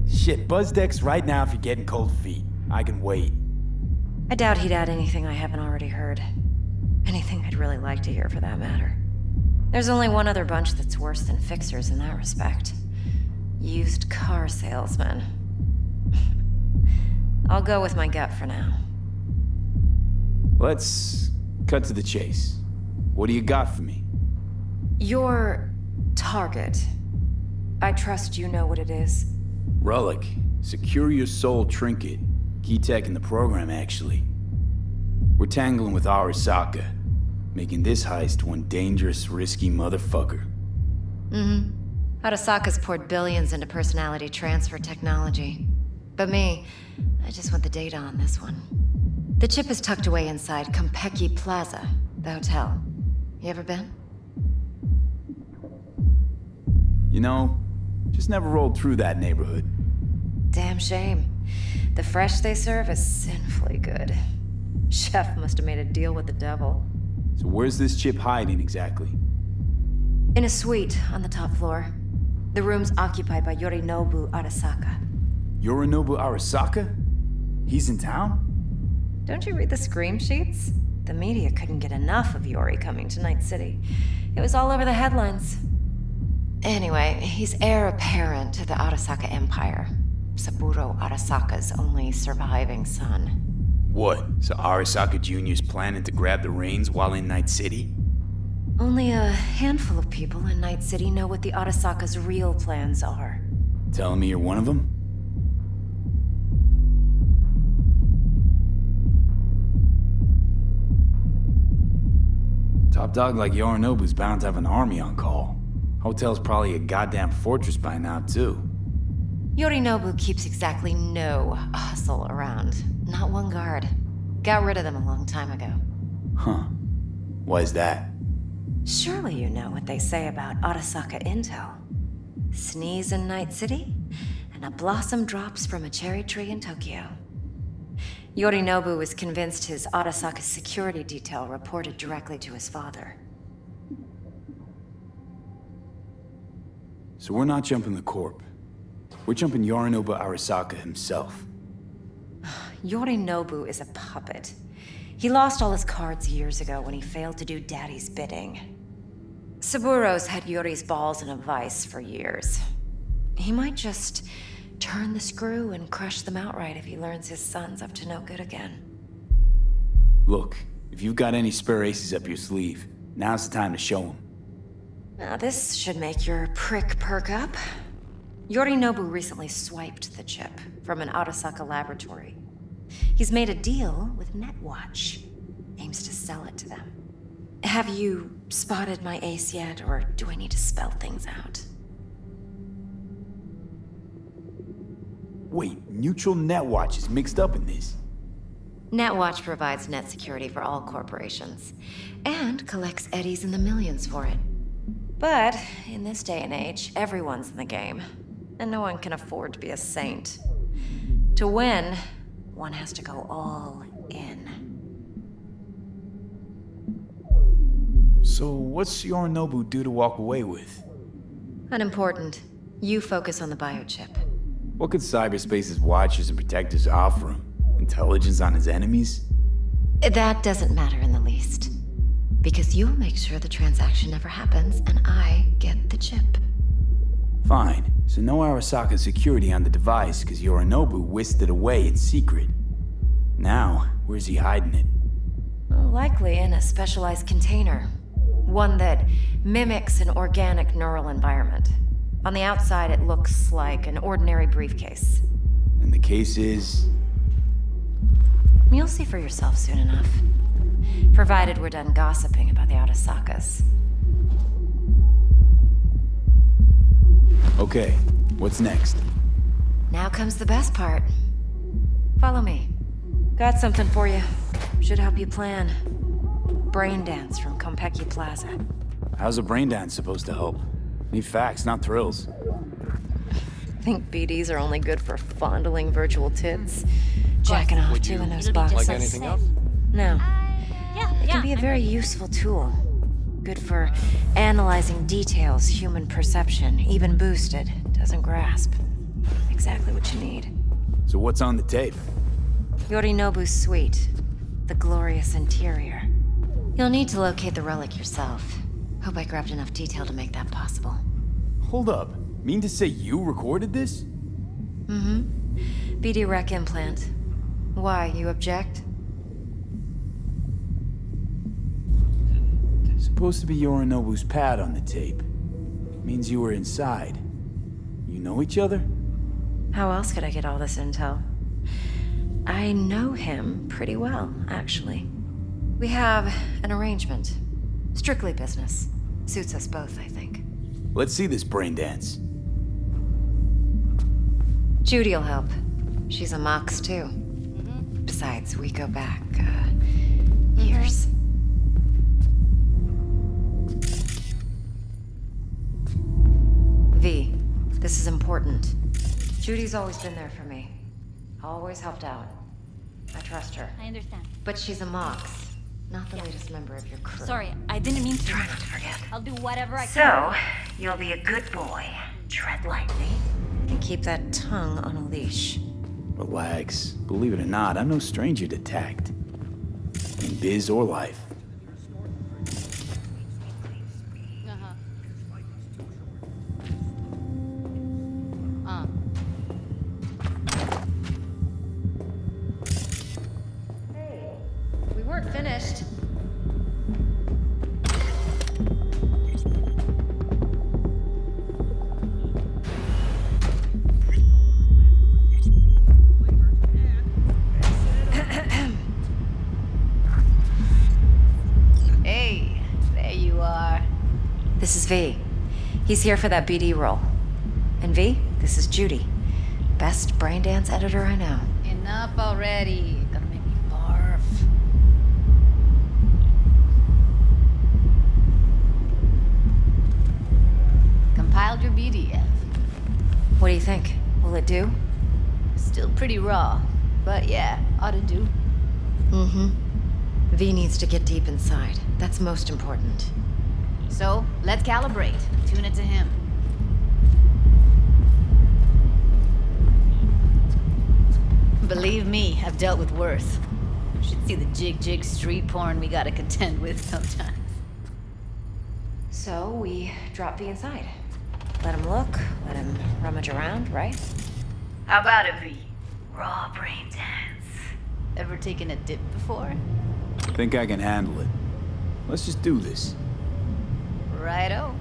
B: Shit, buzz Dex right now if you're getting cold feet. I can wait.
M: I doubt he'd add anything I haven't already heard. Anything I'd really like to hear, for that matter. There's only one other bunch that's worse than fixers in that respect. Used car salesmen. I'll go with my gut for now.
B: Let's cut to the chase. What do you got for me?
M: Your target. I trust you know what it is.
B: Relic. Secure your soul trinket. Key tech in the program, actually. We're tangling with Arasaka, making this heist one dangerous, risky motherfucker.
M: Arasaka's poured billions into personality transfer technology. But me, I just want the data on this one. The chip is tucked away inside Kompeki Plaza, the hotel. You ever been?
B: You know, just never rolled through that neighborhood.
M: Damn shame. The fresh they serve is sinfully good. Chef must have made a deal with the devil.
B: So where's this chip hiding exactly?
M: In a suite on the top floor. The room's occupied by Yorinobu Arasaka.
B: Yorinobu Arasaka? He's in town?
M: Don't you read the scream sheets? The media couldn't get enough of Yori coming to Night City. It was all over the headlines. Anyway, he's heir apparent to the Arasaka Empire. Saburo Arasaka's only surviving son.
B: What? So Arasaka Jr.'s planning to grab the reins while in Night City?
M: Only a handful of people in Night City know what the Arasaka's real plans are.
B: Telling me you're one of them? Top dog like Yorinobu's bound to have an army on call. Hotel's probably a goddamn fortress by now, too.
M: Yorinobu keeps exactly no hustle around. Not one guard. Got rid of them a long time ago.
B: Huh. Why is that?
M: Surely you know what they say about Arasaka intel. Sneeze in Night City, and a blossom drops from a cherry tree in Tokyo. Yorinobu was convinced his Arasaka security detail reported directly to his father.
B: So we're not jumping the Corp. We're jumping Yorinobu Arasaka himself.
M: Yorinobu is a puppet. He lost all his cards years ago when he failed to do Daddy's bidding. Saburo's had Yori's balls in a vice for years. He might just turn the screw and crush them outright if he learns his son's up to no good again.
B: Look, if you've got any spare aces up your sleeve, now's the time to show them.
M: Now this should make your prick perk up. Yorinobu recently swiped the chip from an Arasaka laboratory. He's made a deal with Netwatch. Aims to sell it to them. Have you spotted my ace yet, or do I need to spell things out?
B: Wait, neutral Netwatch is mixed up in this.
M: Netwatch provides net security for all corporations, and collects eddies in the millions for it. But in this day and age, everyone's in the game, and no one can afford to be a saint. To win, one has to go all in.
B: So what's Yorinobu due to walk away with?
M: Unimportant. You focus on the biochip.
B: What could cyberspace's watchers and protectors offer him? Intelligence on his enemies?
M: That doesn't matter in the least. Because you'll make sure the transaction never happens, and I get the chip.
B: Fine. So no Arasaka security on the device, because Yorinobu whisked it away in secret. Now, where's he hiding it?
M: Likely in a specialized container. One that mimics an organic neural environment. On the outside, it looks like an ordinary briefcase.
B: And the case is...
M: You'll see for yourself soon enough. Provided we're done gossiping about the Arasakas.
B: Okay, what's next?
M: Now comes the best part. Follow me. Got something for you. Should help you plan. Brain dance from Konpeki Plaza.
B: How's a brain dance supposed to help? Need facts, not thrills.
M: Think BDs are only good for fondling virtual tits? Jacking off too in those boxes.
G: Like anything else?
M: No.
E: Yeah,
M: It can be a very useful tool. Good for analyzing details human perception, even boosted, doesn't grasp. Exactly what you need.
B: So what's on the tape?
M: Yorinobu's suite. The glorious interior. You'll need to locate the relic yourself. Hope I grabbed enough detail to make that possible.
B: Hold up. Mean to say you recorded this?
M: Mm-hmm. BD rec implant. Why, you object?
B: Supposed to be Yorinobu's pad on the tape. Means you were inside. You know each other?
M: How else could I get all this intel? I know him pretty well, actually. We have an arrangement. Strictly business. Suits us both, I think.
B: Let's see this brain dance.
M: Judy'll help. She's a Mox, too. Besides, we go back, years. V, this is important. Judy's always been there for me. Always helped out. I trust her.
E: I understand.
M: But she's a Mox, not the latest member of your crew.
E: Sorry, I didn't mean to.
M: Try not to forget.
E: I'll do whatever I can.
M: So, you'll be a good boy. Tread lightly. And keep that tongue on a leash.
B: Relax. Believe it or not, I'm no stranger to tact. In biz or life.
M: Hey, we weren't finished.
E: Hey, there you are.
M: This is V. He's here for that BD role. And V, this is Judy. Best brain dance editor I know.
E: Enough already. Gonna make me barf. Compiled your BDF.
M: What do you think? Will it do?
E: Still pretty raw, but yeah, ought to do.
M: Mm-hmm. V needs to get deep inside. That's most important.
E: So, let's calibrate. Tune it to him. Believe me, I've dealt with worse. Should see the jig street porn we gotta contend with sometimes.
M: So, we drop V inside. Let him look, let him rummage around, right?
E: How about it, V? Raw brain dance. Ever taken a dip before?
B: Think I can handle it. Let's just do this.
E: Righto.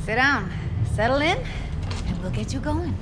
E: Sit down, settle in, and we'll get you going.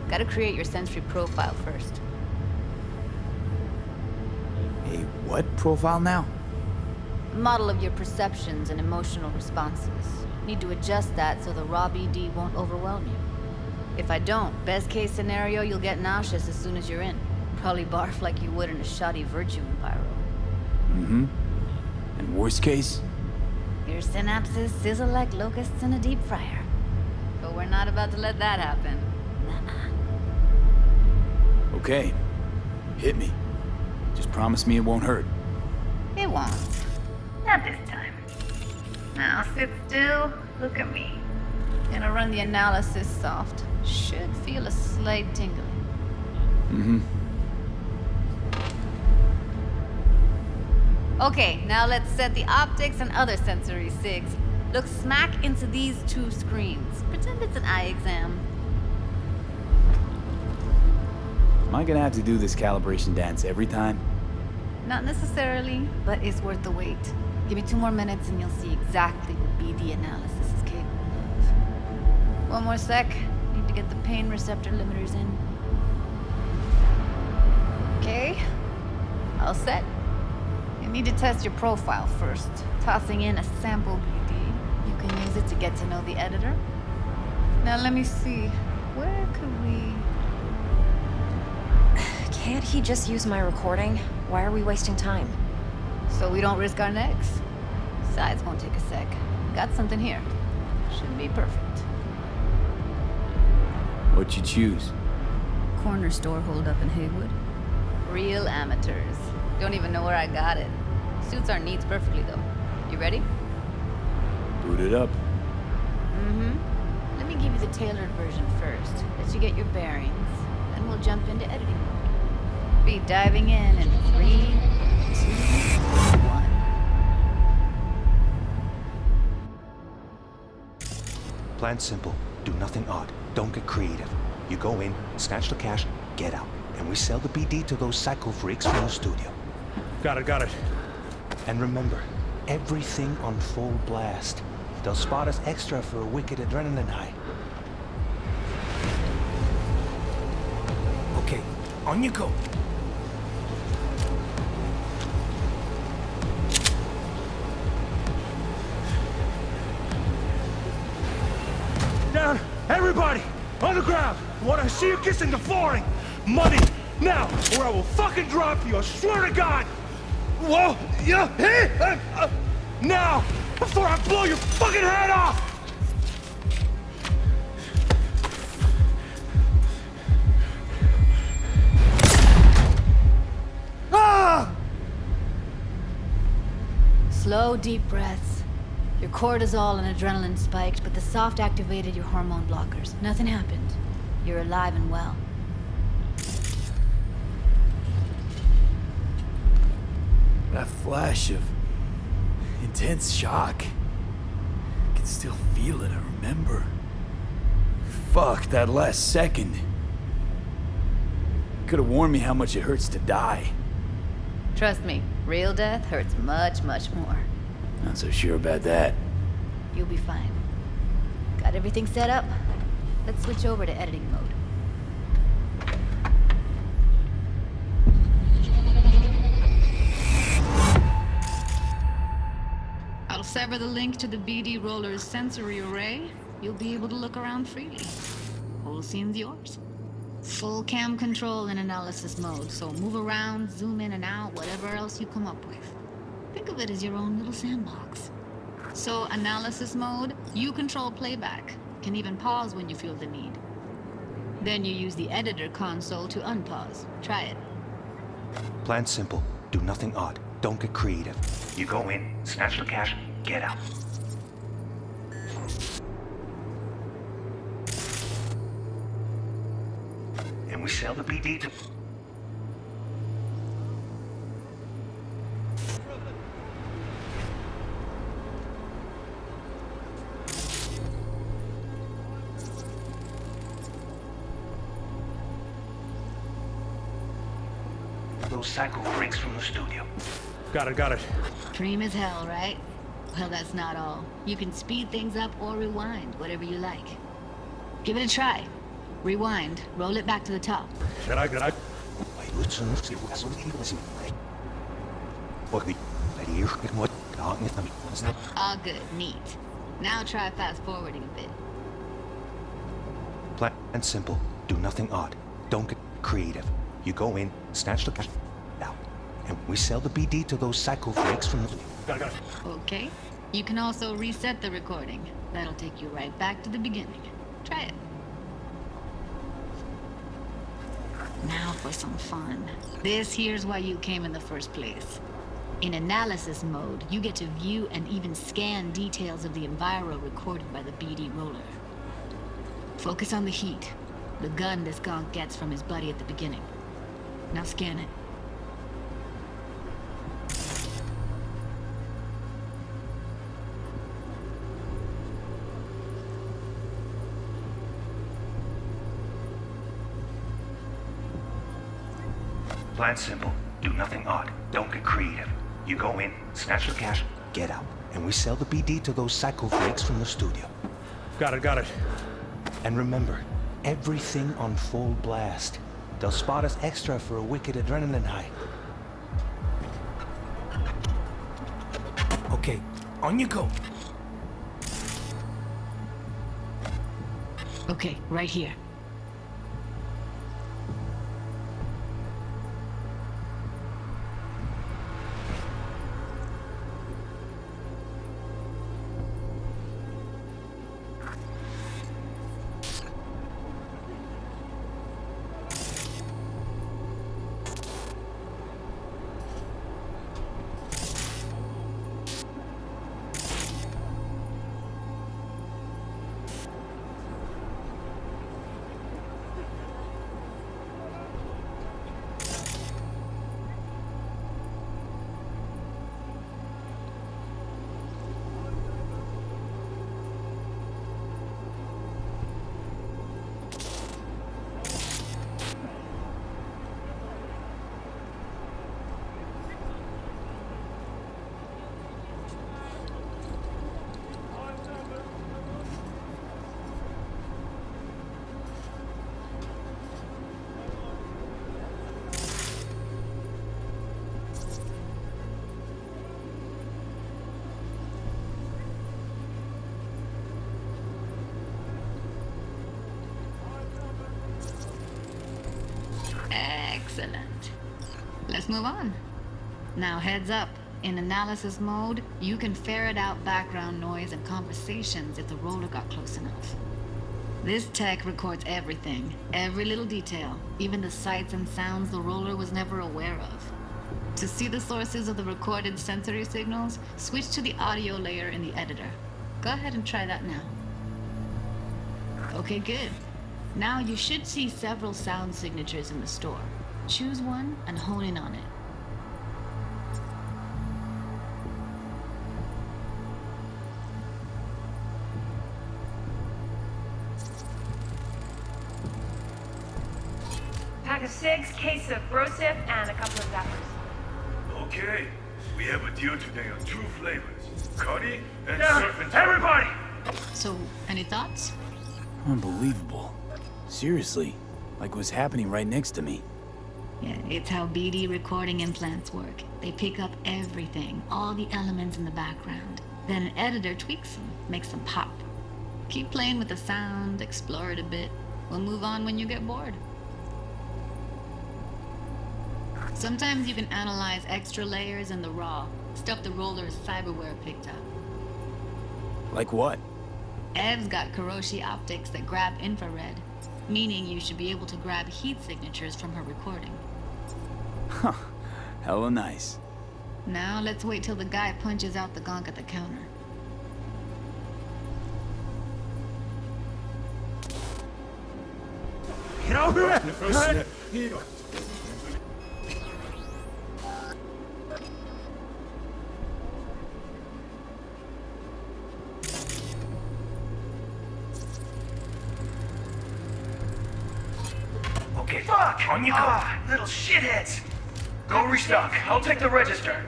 E: Gotta create your sensory profile first.
B: A what profile now?
E: Model of your perceptions and emotional responses. Need to adjust that so the raw BD won't overwhelm you. If I don't, best case scenario, you'll get nauseous as soon as you're in. Probably barf like you would in a shoddy virtue enviro.
B: Mm-hmm. And worst case?
E: Your synapses sizzle like locusts in a deep fryer. But we're not about to let that happen. Nuh-uh.
B: Okay. Hit me. Just promise me it won't hurt.
E: It won't. Not this time. Now sit still, look at me. Gonna run the analysis soft. Should feel a slight tingling.
B: Mm-hmm.
E: Okay, now let's set the optics and other sensory sigs. Look smack into these two screens. Pretend it's an eye exam.
B: Am I gonna have to do this calibration dance every time?
E: Not necessarily, but it's worth the wait. Give me 2 more minutes and you'll see exactly what BD analysis is capable of. 1 more sec. Need to get the pain receptor limiters in. Okay. All set. You need to test your profile first. Tossing in a sample BD. You can use it to get to know the editor. Now let me see. Where could we...
M: Can't he just use my recording? Why are we wasting time?
E: So we don't risk our necks. Besides, won't take a sec. Got something here. Should be perfect.
B: What'd you choose?
E: Corner store holdup in Haywood. Real amateurs. Don't even know where I got it. Suits our needs perfectly, though. You ready?
B: Boot it up.
E: Mm-hmm. Let me give you the tailored version first. Let you get your bearings. Then we'll jump into editing mode. Be diving in 3, 2, 1.
N: Plan simple. Do nothing odd. Don't get creative. You go in, snatch the cash, get out. And we sell the BD to those psycho freaks from the studio.
G: Got it.
N: And remember, everything on full blast. They'll spot us extra for a wicked adrenaline high. Okay, on you go.
G: Down! Everybody! On the ground! I want to see you kissing the flooring! Money! Now! Or I will fucking drop you! I swear to God! Whoa! Yeah! Hey! Now! Before I blow your fucking head off! Ah!
E: Slow, deep breaths. Your cortisol and adrenaline spiked, but the soft activated your hormone blockers. Nothing happened. You're alive and well.
B: That flash of intense shock. I can still feel it, I remember. Fuck, that last second. Could have warned me how much it hurts to die.
E: Trust me, real death hurts much, much more.
B: Not so sure about that.
E: You'll be fine. Got everything set up? Let's switch over to editing mode. I'll sever the link to the BD Roller's sensory array. You'll be able to look around freely. Whole scene's yours. Full cam control in analysis mode, so move around, zoom in and out, whatever else you come up with. Think of it as your own little sandbox. So, analysis mode, you control playback. Can even pause when you feel the need. Then you use the editor console to unpause. Try it.
N: Plan simple. Do nothing odd. Don't get creative. You go in, snatch the cash, get out. And we sell the BD to... those psycho freaks from the studio.
G: Got it.
E: Cream as hell, right? Well, that's not all. You can speed things up or rewind, whatever you like. Give it a try. Rewind, roll it back to the top.
G: Good I?
E: All good, neat. Now try fast forwarding a bit.
N: Plan simple. Do nothing odd. Don't get creative. You go in, snatch the cash out. and we sell the BD to those psycho freaks from the...
G: Got it.
E: Okay. You can also reset the recording. That'll take you right back to the beginning. Try it. Now for some fun. This here's why you came in the first place. In analysis mode, you get to view and even scan details of the enviro recorded by the BD roller. Focus on the heat, the gun this gonk gets from his buddy at the beginning. Now scan it.
N: Plan simple. Do nothing odd. Don't get creative. You go in, snatch the cash, get out. And we sell the BD to those psycho freaks from the studio.
G: Got it.
N: And remember, everything on full blast. They'll spot us extra for a wicked adrenaline high. Okay, on you go.
E: Okay, right here. Excellent. Let's move on. Now heads up. In analysis mode, you can ferret out background noise and conversations if the roller got close enough. This tech records everything, every little detail, even the sights and sounds the roller was never aware of. To see the sources of the recorded sensory signals, switch to the audio layer in the editor. Go ahead and try that now. Okay, good. Now you should see several sound signatures in the store. Choose one and hone in on it.
O: Pack of cigs, case of brosif, and a couple of zappers.
G: Okay, we have a deal today on 2 flavors. Cuddy and surf and everybody!
E: So, any thoughts?
B: Unbelievable. Seriously, like what's happening right next to me.
E: Yeah, it's how BD recording implants work. They pick up everything, all the elements in the background. Then an editor tweaks them, makes them pop. Keep playing with the sound, explore it a bit. We'll move on when you get bored. Sometimes you can analyze extra layers in the raw, stuff the roller's cyberware picked up.
B: Like what?
E: Ev's got Kiroshi optics that grab infrared, meaning you should be able to grab heat signatures from her recording.
B: Huh. Hella nice.
E: Now let's wait till the guy punches out the gonk at the counter.
G: Get over here!
N: Okay, fuck! On you go!
G: Little shitheads! Go restock. I'll take the register.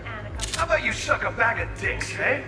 G: How about you suck a bag of dicks, eh?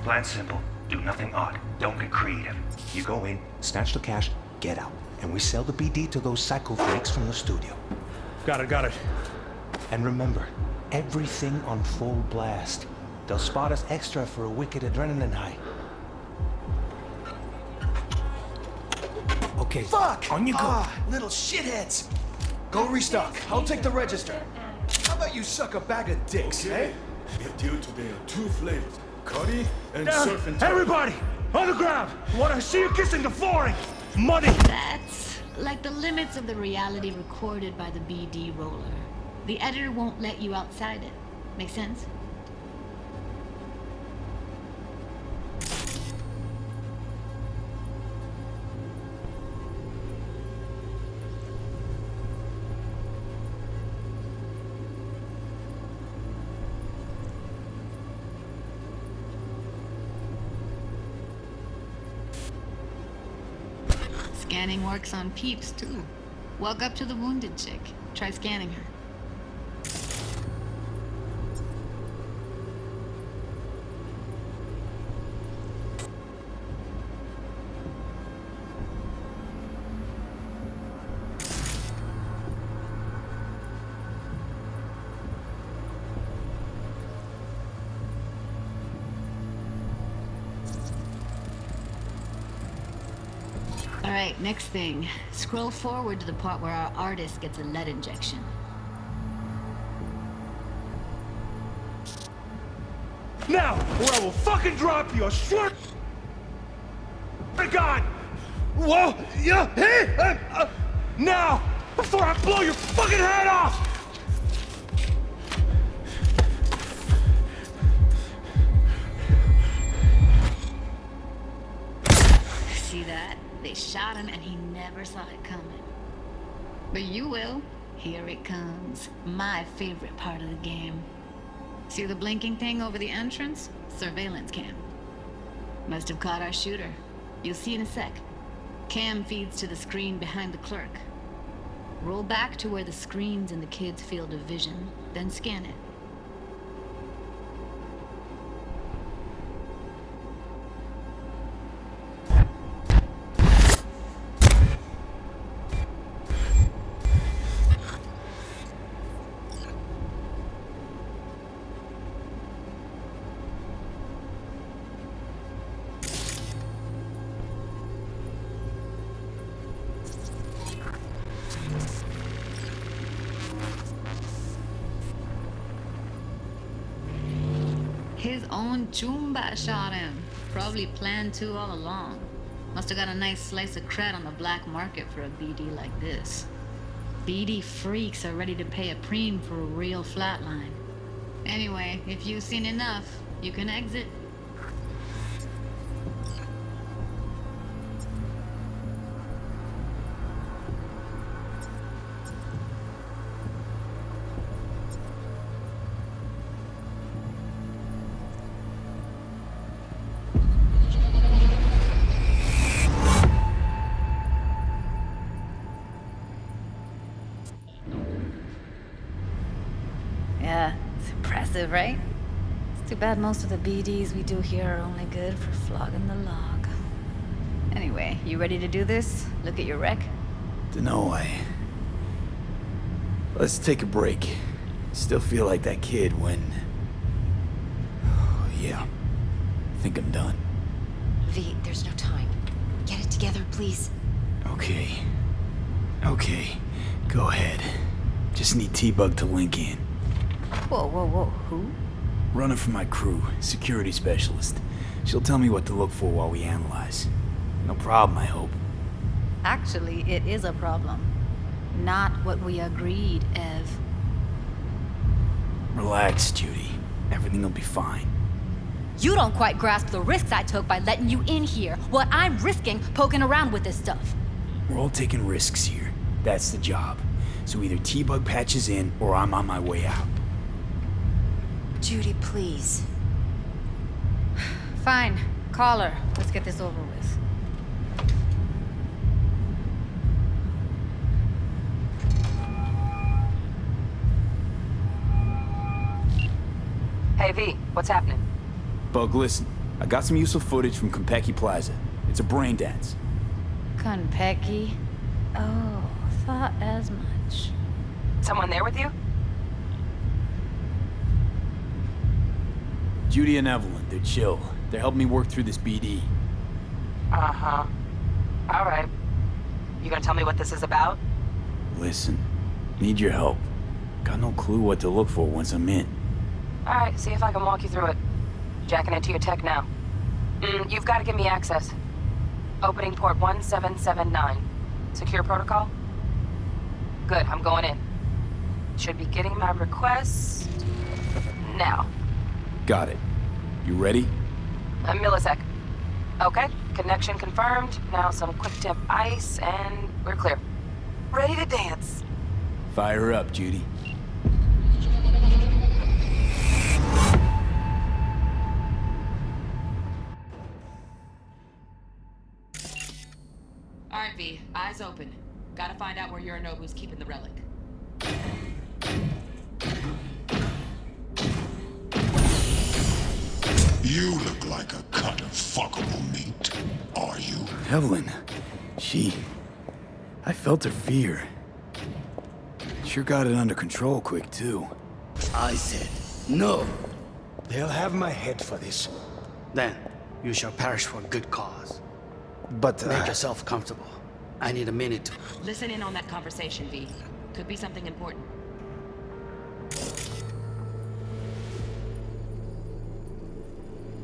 N: Plan simple. Do nothing odd. Don't get creative. You go in, snatch the cash, get out. And we sell the BD to those psycho freaks from the studio.
G: Got it.
N: And remember, everything on full blast. They'll spot us extra for a wicked adrenaline high. Okay,
P: Fuck!
N: on you go.
P: Ah, little shitheads. Go restock. I'll take the register. How about you suck a bag of dicks, eh?
G: The deal today are 2 flavors. Curry and Down. surf and turf.
F: Everybody, on the ground. I want to see you kissing the flooring. Money.
E: That's like the limits of the reality recorded by the BD roller. The editor won't let you outside it. Make sense? Scanning works on peeps, too. Walk up to the wounded chick. Try scanning her. Alright, next thing. Scroll forward to the part where our artist gets a lead injection.
F: Now, or I will fucking drop you, I swear to God! Whoa, yeah, hey! Now, before I blow your fucking head off!
E: See that? They shot him and he never saw it coming. But you will. Here it comes. My favorite part of the game. See the blinking thing over the entrance? Surveillance cam. Must have caught our shooter. You'll see in a sec. Cam feeds to the screen behind the clerk. Roll back to where the screen's in the kid's field of vision, then scan it. His own Chumba shot him. Probably planned to all along. Must have got a nice slice of cred on the black market for a BD like this. BD freaks are ready to pay a preem for a real flatline. Anyway, if you've seen enough, you can exit. Yeah, it's impressive, right? It's too bad most of the BDs we do here are only good for flogging the log. Anyway, you ready to do this? Look at your rec?
B: Dunno, let's take a break. Still feel like that kid when... Yeah. I think I'm done.
D: V, there's no time. Get it together, please.
B: Okay. Okay. Go ahead. Just need T-Bug to link in.
E: Whoa, who?
B: Runner for my crew, security specialist. She'll tell me what to look for while we analyze. No problem, I hope.
E: Actually, it is a problem. Not what we agreed, Ev.
B: Relax, Judy. Everything will be fine.
Q: You don't quite grasp the risks I took by letting you in here. What I'm risking poking around with this stuff.
B: We're all taking risks here. That's the job. So either T-Bug patches in, or I'm on my way out.
D: Judy, please.
E: Fine. Call her. Let's get this over with.
I: Hey, V, what's happening?
B: Bug, listen. I got some useful footage from Konpeki Plaza. It's a brain dance.
Q: Konpeki? Oh, thought as much.
I: Someone there with you?
B: Judy and Evelyn, they're chill. They're helping me work through this BD.
I: Uh-huh. All right. You gonna tell me what this is about?
B: Listen, need your help. Got no clue what to look for once I'm in.
I: All right, see if I can walk you through it. Jacking into your tech now. You've got to give me access. Opening port 1779. Secure protocol? Good, I'm going in. Should be getting my request now.
B: Got it. You ready?
I: A millisec. Okay, connection confirmed. Now some quick temp ice, and we're clear. Ready to dance.
B: Fire her up, Judy.
L: All right, V. Eyes open. Gotta find out where Yorinobu's keeping the relic.
R: You look like a cut of fuckable meat. Are you?
B: Evelyn. I felt her fear. Sure got it under control quick, too.
S: I said no.
P: They'll have my head for this.
S: Then you shall perish for a good cause.
P: But,
S: Make yourself comfortable. I need a minute to...
L: Listen in on that conversation, V. Could be something important.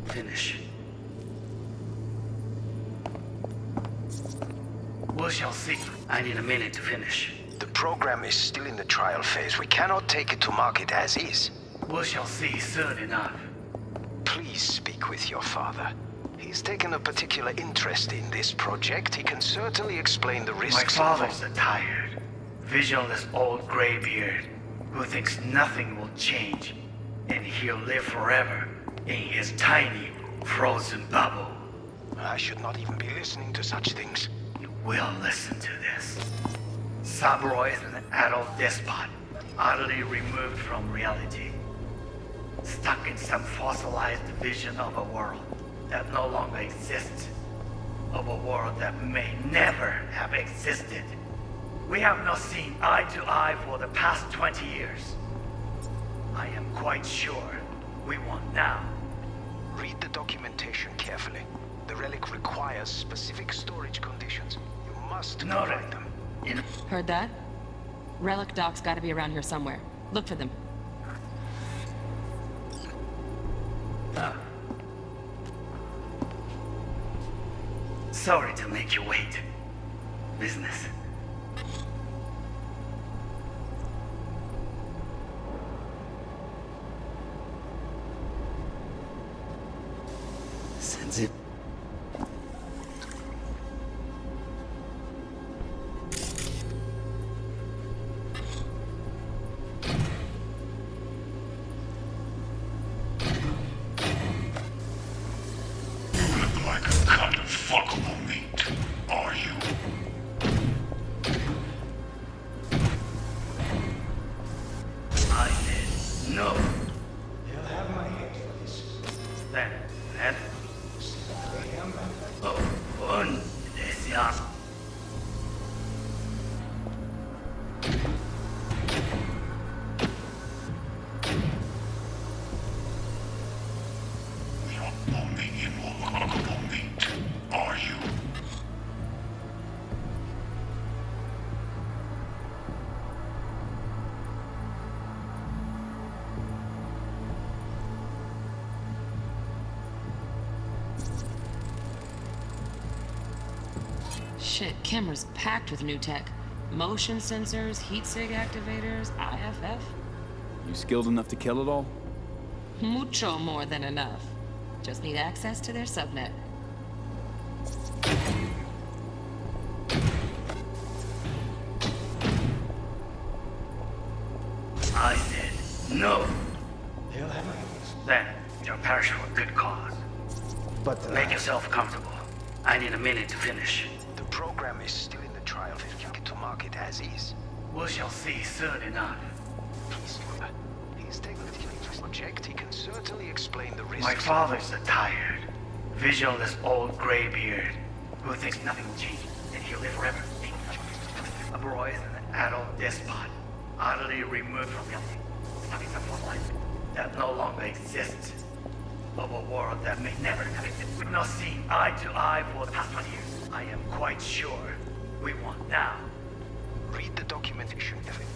S: Finish. We shall see. I need a minute to finish.
N: The program is still in the trial phase. We cannot take it to market as is.
S: We shall see soon enough.
N: Please speak with your father. He's taken a particular interest in this project. He can certainly explain the risks.
S: My father's a tired, visionless old graybeard who thinks nothing will change, and he'll live forever in his tiny, frozen bubble.
N: I should not even be listening to such things.
S: You will listen to this. Saburo is an adult despot, utterly removed from reality. Stuck in some fossilized vision of a world that no longer exists. Of a world that may never have existed. We have not seen eye to eye for the past 20 years. I am quite sure we won't now.
N: Read the documentation carefully. The relic requires specific storage conditions. You must provide them.
L: Heard that? Relic docs gotta be around here somewhere. Look for them.
S: Sorry to make you wait. Business. Sensei.
R: Fuckable meat, are you?
S: I said no.
P: They'll have my head for this.
S: Then, un deseas.
L: Shit, camera's packed with new tech. Motion sensors, heat sig activators, IFF.
B: You skilled enough to kill it all?
L: Mucho more than enough. Just need access to their subnet.
S: I said no.
P: They'll have my head.
S: Then, you'll perish for a good cause.
P: But,
S: Make yourself comfortable. I need a minute to finish.
N: The program is still in the trial phase. You get to market as is.
S: We shall see soon enough.
N: Please, he's taken a particular interest in the project. He can certainly explain the risks.
S: My father's a tired, visionless old graybeard who thinks nothing will change and he'll live forever. A brazen adult despot, utterly removed from reality, stuck in some false life that no longer exists. Of a world that may never have existed. We've not seen eye to eye for the past 20 years. I am quite sure we want now.
P: Read the documentation, Evelyn.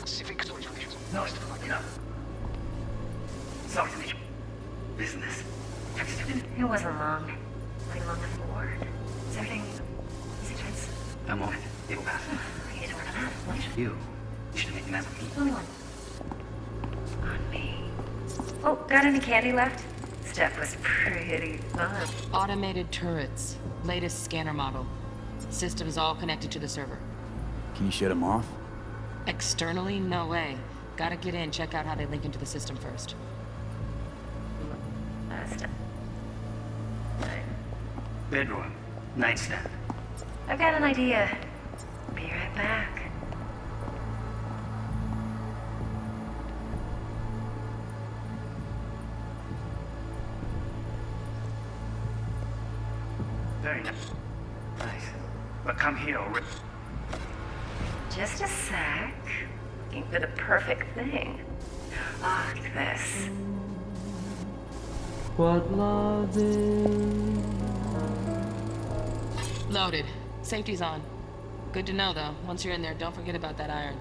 P: Civic situations.
S: No, enough. Sorry, Mitch. Business.
M: It wasn't long. Like long before. Is everything... Is it tense?
S: A moment. It will pass.
M: I need to work on that. What?
S: You should make an ass of me.
M: Only one. On me. Oh, got any candy left? Stuff was pretty fun.
L: Automated turrets. Latest scanner model. Systems all connected to the server.
B: Can you shut them off?
L: Externally, no way. Gotta get in, check out how they link into the system first.
S: Bedroom. Nightstand.
M: I've got an idea. Be right back.
S: Very nice. Nice. But come here, Rick.
M: Just a sec. Looking for the perfect thing. Oh, look at this.
L: What love is. Loaded. Safety's on. Good to know, though. Once you're in there, don't forget about that iron.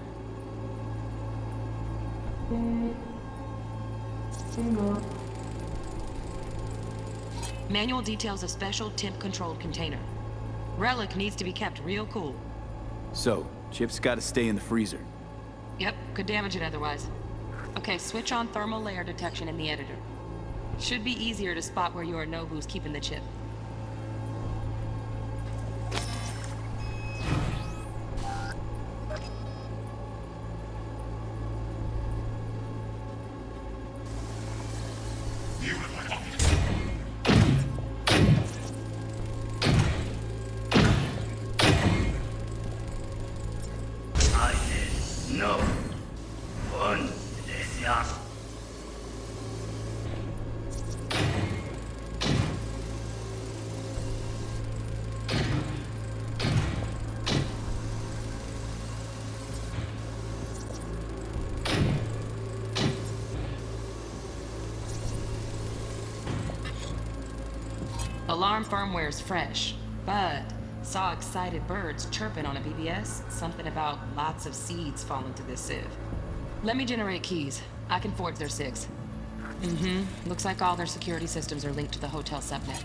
L: Manual details a special temp-controlled container. Relic needs to be kept real cool.
B: So, chips gotta stay in the freezer.
L: Yep, could damage it otherwise. Okay, switch on thermal layer detection in the editor. Should be easier to spot where you or know who's keeping the chip. Alarm firmware's fresh, but saw excited birds chirping on a BBS. Something about lots of seeds falling to this sieve. Let me generate keys. I can forge their SIGs. Looks like all their security systems are linked to the hotel subnet.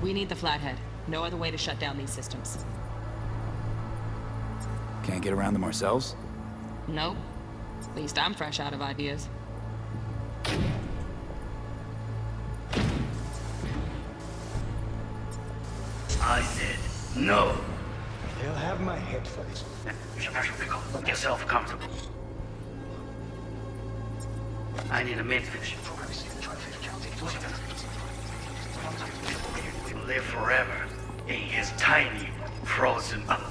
L: We need the flathead. No other way to shut down these systems.
B: Can't get around them ourselves?
L: Nope. At least I'm fresh out of ideas.
S: I said no.
P: They'll have my head for this.
S: You should make yourself comfortable. I need a main finish. Live forever in his tiny, frozen bubble.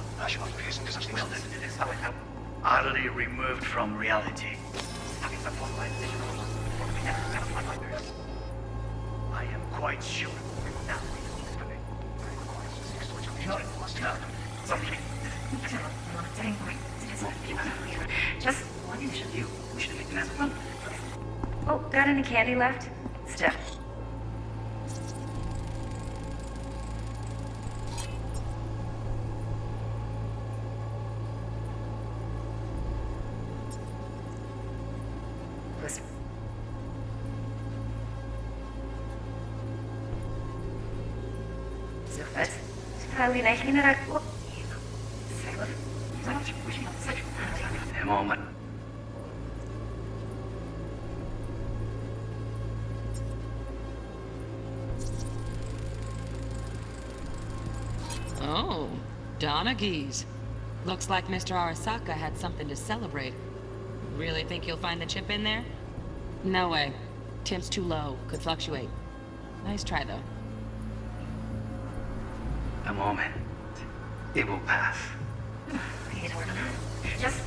S: Utterly removed from reality. I am quite sure.
M: Just
S: what should you? We should make an ass.
M: Oh, got any candy left? Stuff.
S: A moment.
L: Oh, Donaghy's. Looks like Mr. Arasaka had something to celebrate. Really think you'll find the chip in there? No way. Temp's too low. Could fluctuate. Nice try, though.
S: A moment. It will pass.
M: Just...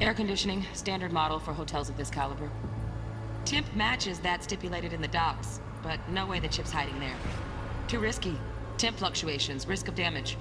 L: Air conditioning, standard model for hotels of this caliber. Temp matches that stipulated in the docs, but no way the chip's hiding there. Too risky. Temp fluctuations, risk of damage.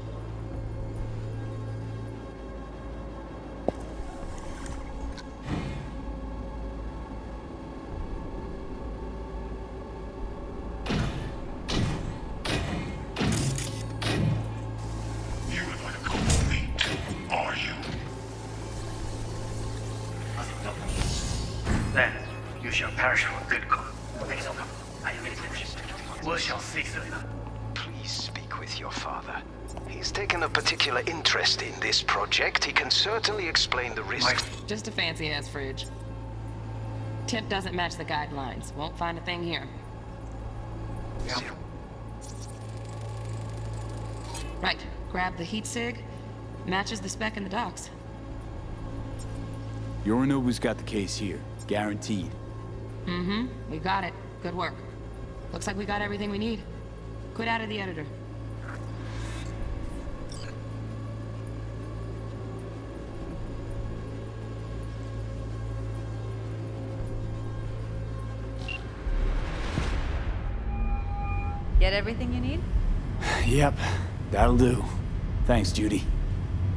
S: Then you shall perish for a good cause. Are you listening? We shall see soon.
T: Please speak with your father. He's taken a particular interest in this project. He can certainly explain the risks.
L: Just a fancy-ass fridge. Temp doesn't match the guidelines. Won't find a thing here. Right. Grab the heat sig. Matches the spec in the docs.
B: Yorinobu's got the case here. Guaranteed.
L: Mm-hmm. We got it. Good work. Looks like we got everything we need. Quit out of the editor.
Q: Get everything you need?
B: Yep, that'll do. Thanks, Judy.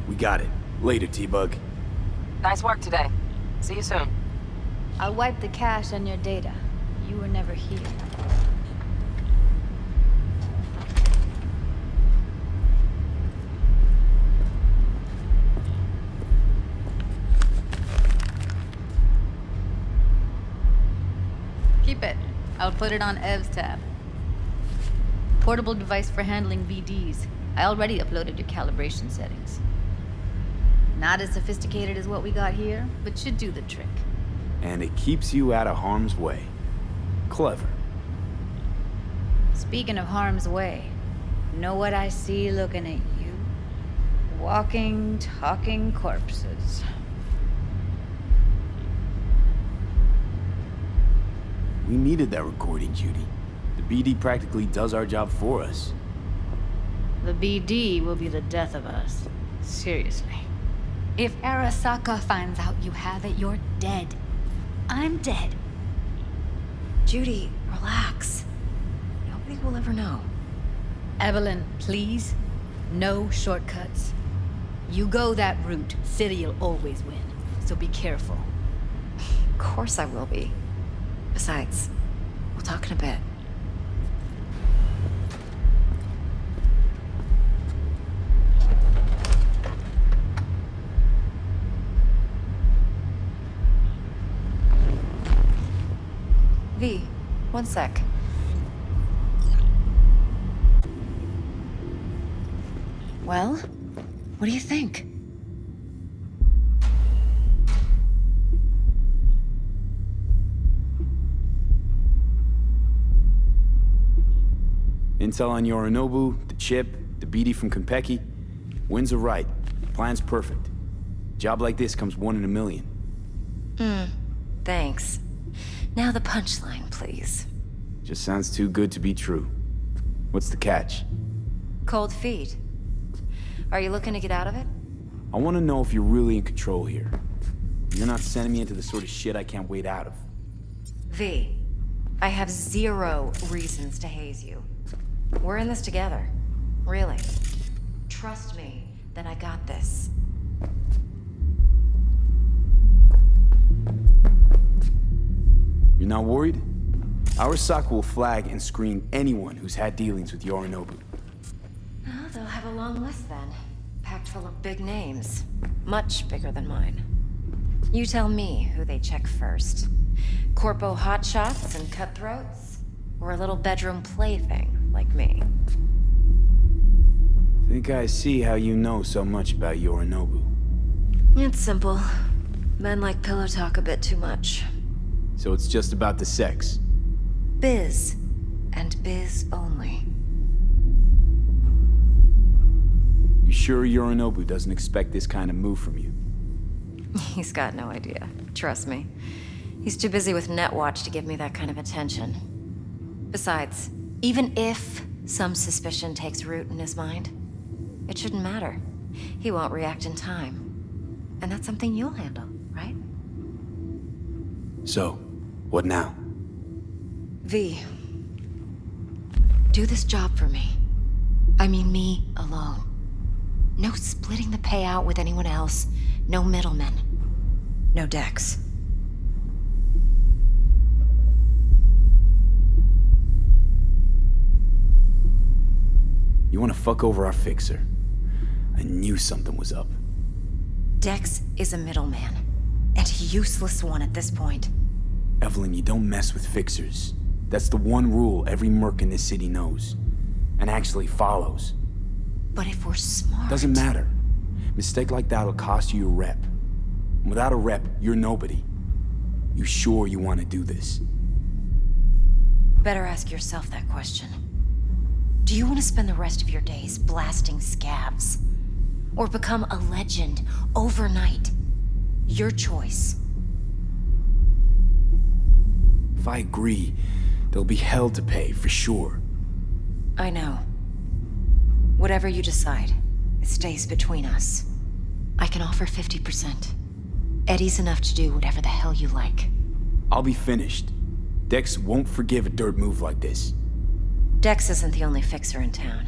B: We got it. Later, T-Bug.
L: Nice work today. See you soon.
Q: I'll wipe the cache on your data. You were never here. Keep it. I'll put it on Ev's tab. Portable device for handling BDs. I already uploaded your calibration settings. Not as sophisticated as what we got here, but should do the trick.
B: And it keeps you out of harm's way. Clever.
Q: Speaking of harm's way, know what I see looking at you? Walking, talking corpses.
B: We needed that recording, Judy. The BD practically does our job for us.
Q: The BD will be the death of us. Seriously.
U: If Arasaka finds out you have it, you're dead. I'm dead.
M: Judy, relax. Nobody will ever know.
Q: Evelyn, please. No shortcuts. You go that route, City'll always win. So be careful.
M: Of course I will be. Besides, we'll talk in a bit. V, one sec. Well, what do you think?
B: Intel on Yorinobu, the chip, the BD from Konpeki. Winds are right. Plan's perfect. Job like this comes 1 in a million.
M: Thanks. Now the punchline, please.
B: Just sounds too good to be true. What's the catch?
M: Cold feet. Are you looking to get out of it?
B: I want to know if you're really in control here. You're not sending me into the sort of shit I can't wait out of.
M: V, I have 0 reasons to haze you. We're in this together. Really. Trust me that I got this.
B: You're not worried? Arasaka will flag and screen anyone who's had dealings with Yorinobu.
M: Oh, they'll have a long list then. Packed full of big names. Much bigger than mine. You tell me who they check first. Corpo hotshots and cutthroats? Or a little bedroom plaything like me?
B: Think I see how you know so much about Yorinobu.
M: It's simple. Men like pillow talk a bit too much.
B: So it's just about the sex.
M: Biz. And biz only.
B: You sure Yorinobu doesn't expect this kind of move from you?
M: He's got no idea. Trust me. He's too busy with Netwatch to give me that kind of attention. Besides, even if some suspicion takes root in his mind, it shouldn't matter. He won't react in time. And that's something you'll handle, right?
B: So, what now?
M: V, do this job for me. I mean me alone. No splitting the payout with anyone else. No middlemen. No Dex.
B: You want to fuck over our fixer? I knew something was up.
M: Dex is a middleman. And a useless one at this point.
B: Evelyn, you don't mess with fixers. That's the one rule every merc in this city knows. And actually follows.
M: But if we're smart...
B: Doesn't matter. Mistake like that'll cost you your rep. And without a rep, you're nobody. You sure you want to do this?
M: Better ask yourself that question. Do you want to spend the rest of your days blasting scabs? Or become a legend overnight? Your choice.
B: If I agree, there'll be hell to pay, for sure.
M: I know. Whatever you decide, it stays between us. I can offer 50%. Eddie's enough to do whatever the hell you like.
B: I'll be finished. Dex won't forgive a dirt move like this.
M: Dex isn't the only fixer in town.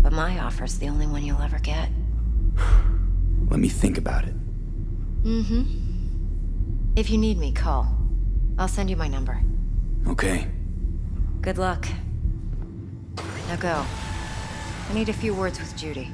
M: But my offer's the only one you'll ever get.
B: Let me think about it.
M: Mm-hmm. If you need me, call. I'll send you my number.
B: Okay.
M: Good luck. Now go. I need a few words with Judy.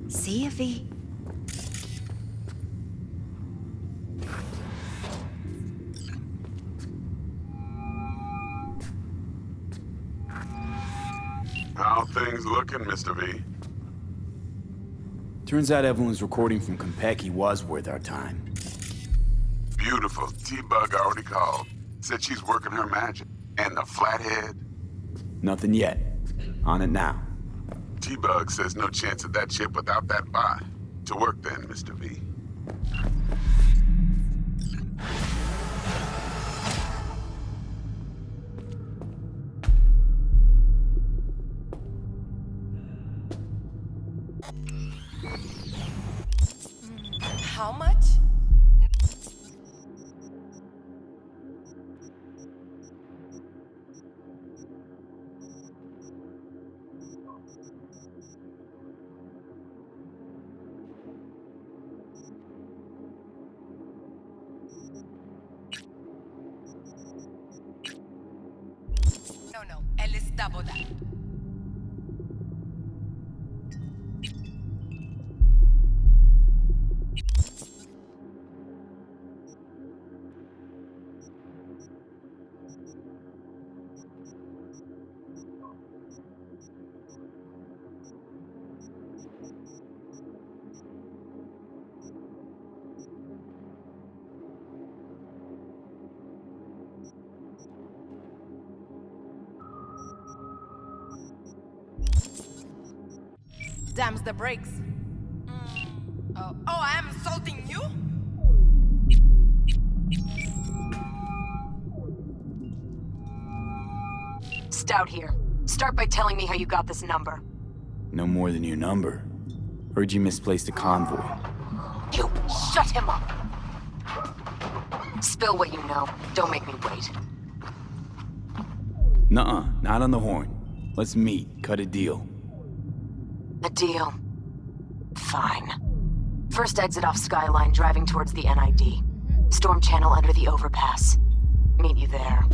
M: See, Evie?
J: How things looking, Mr. V?
B: Turns out Evelyn's recording from Konpeki was worth our time.
J: Beautiful. T-Bug already called. Said she's working her magic. And the flathead?
B: Nothing yet. On it now.
J: T-Bug says no chance of that chip without that buy. To work then, Mr. V.
K: How much? No, él es double that. Damns the brakes. Oh, I am insulting you?
H: Stout here. Start by telling me how you got this number.
B: No more than your number. Heard you misplaced a convoy.
H: You shut him up! Spill what you know. Don't make me wait.
B: Nuh-uh, not on the horn. Let's meet, cut a deal.
H: A deal. Fine. First exit off Skyline, driving towards the NID. Storm channel under the overpass. Meet you there.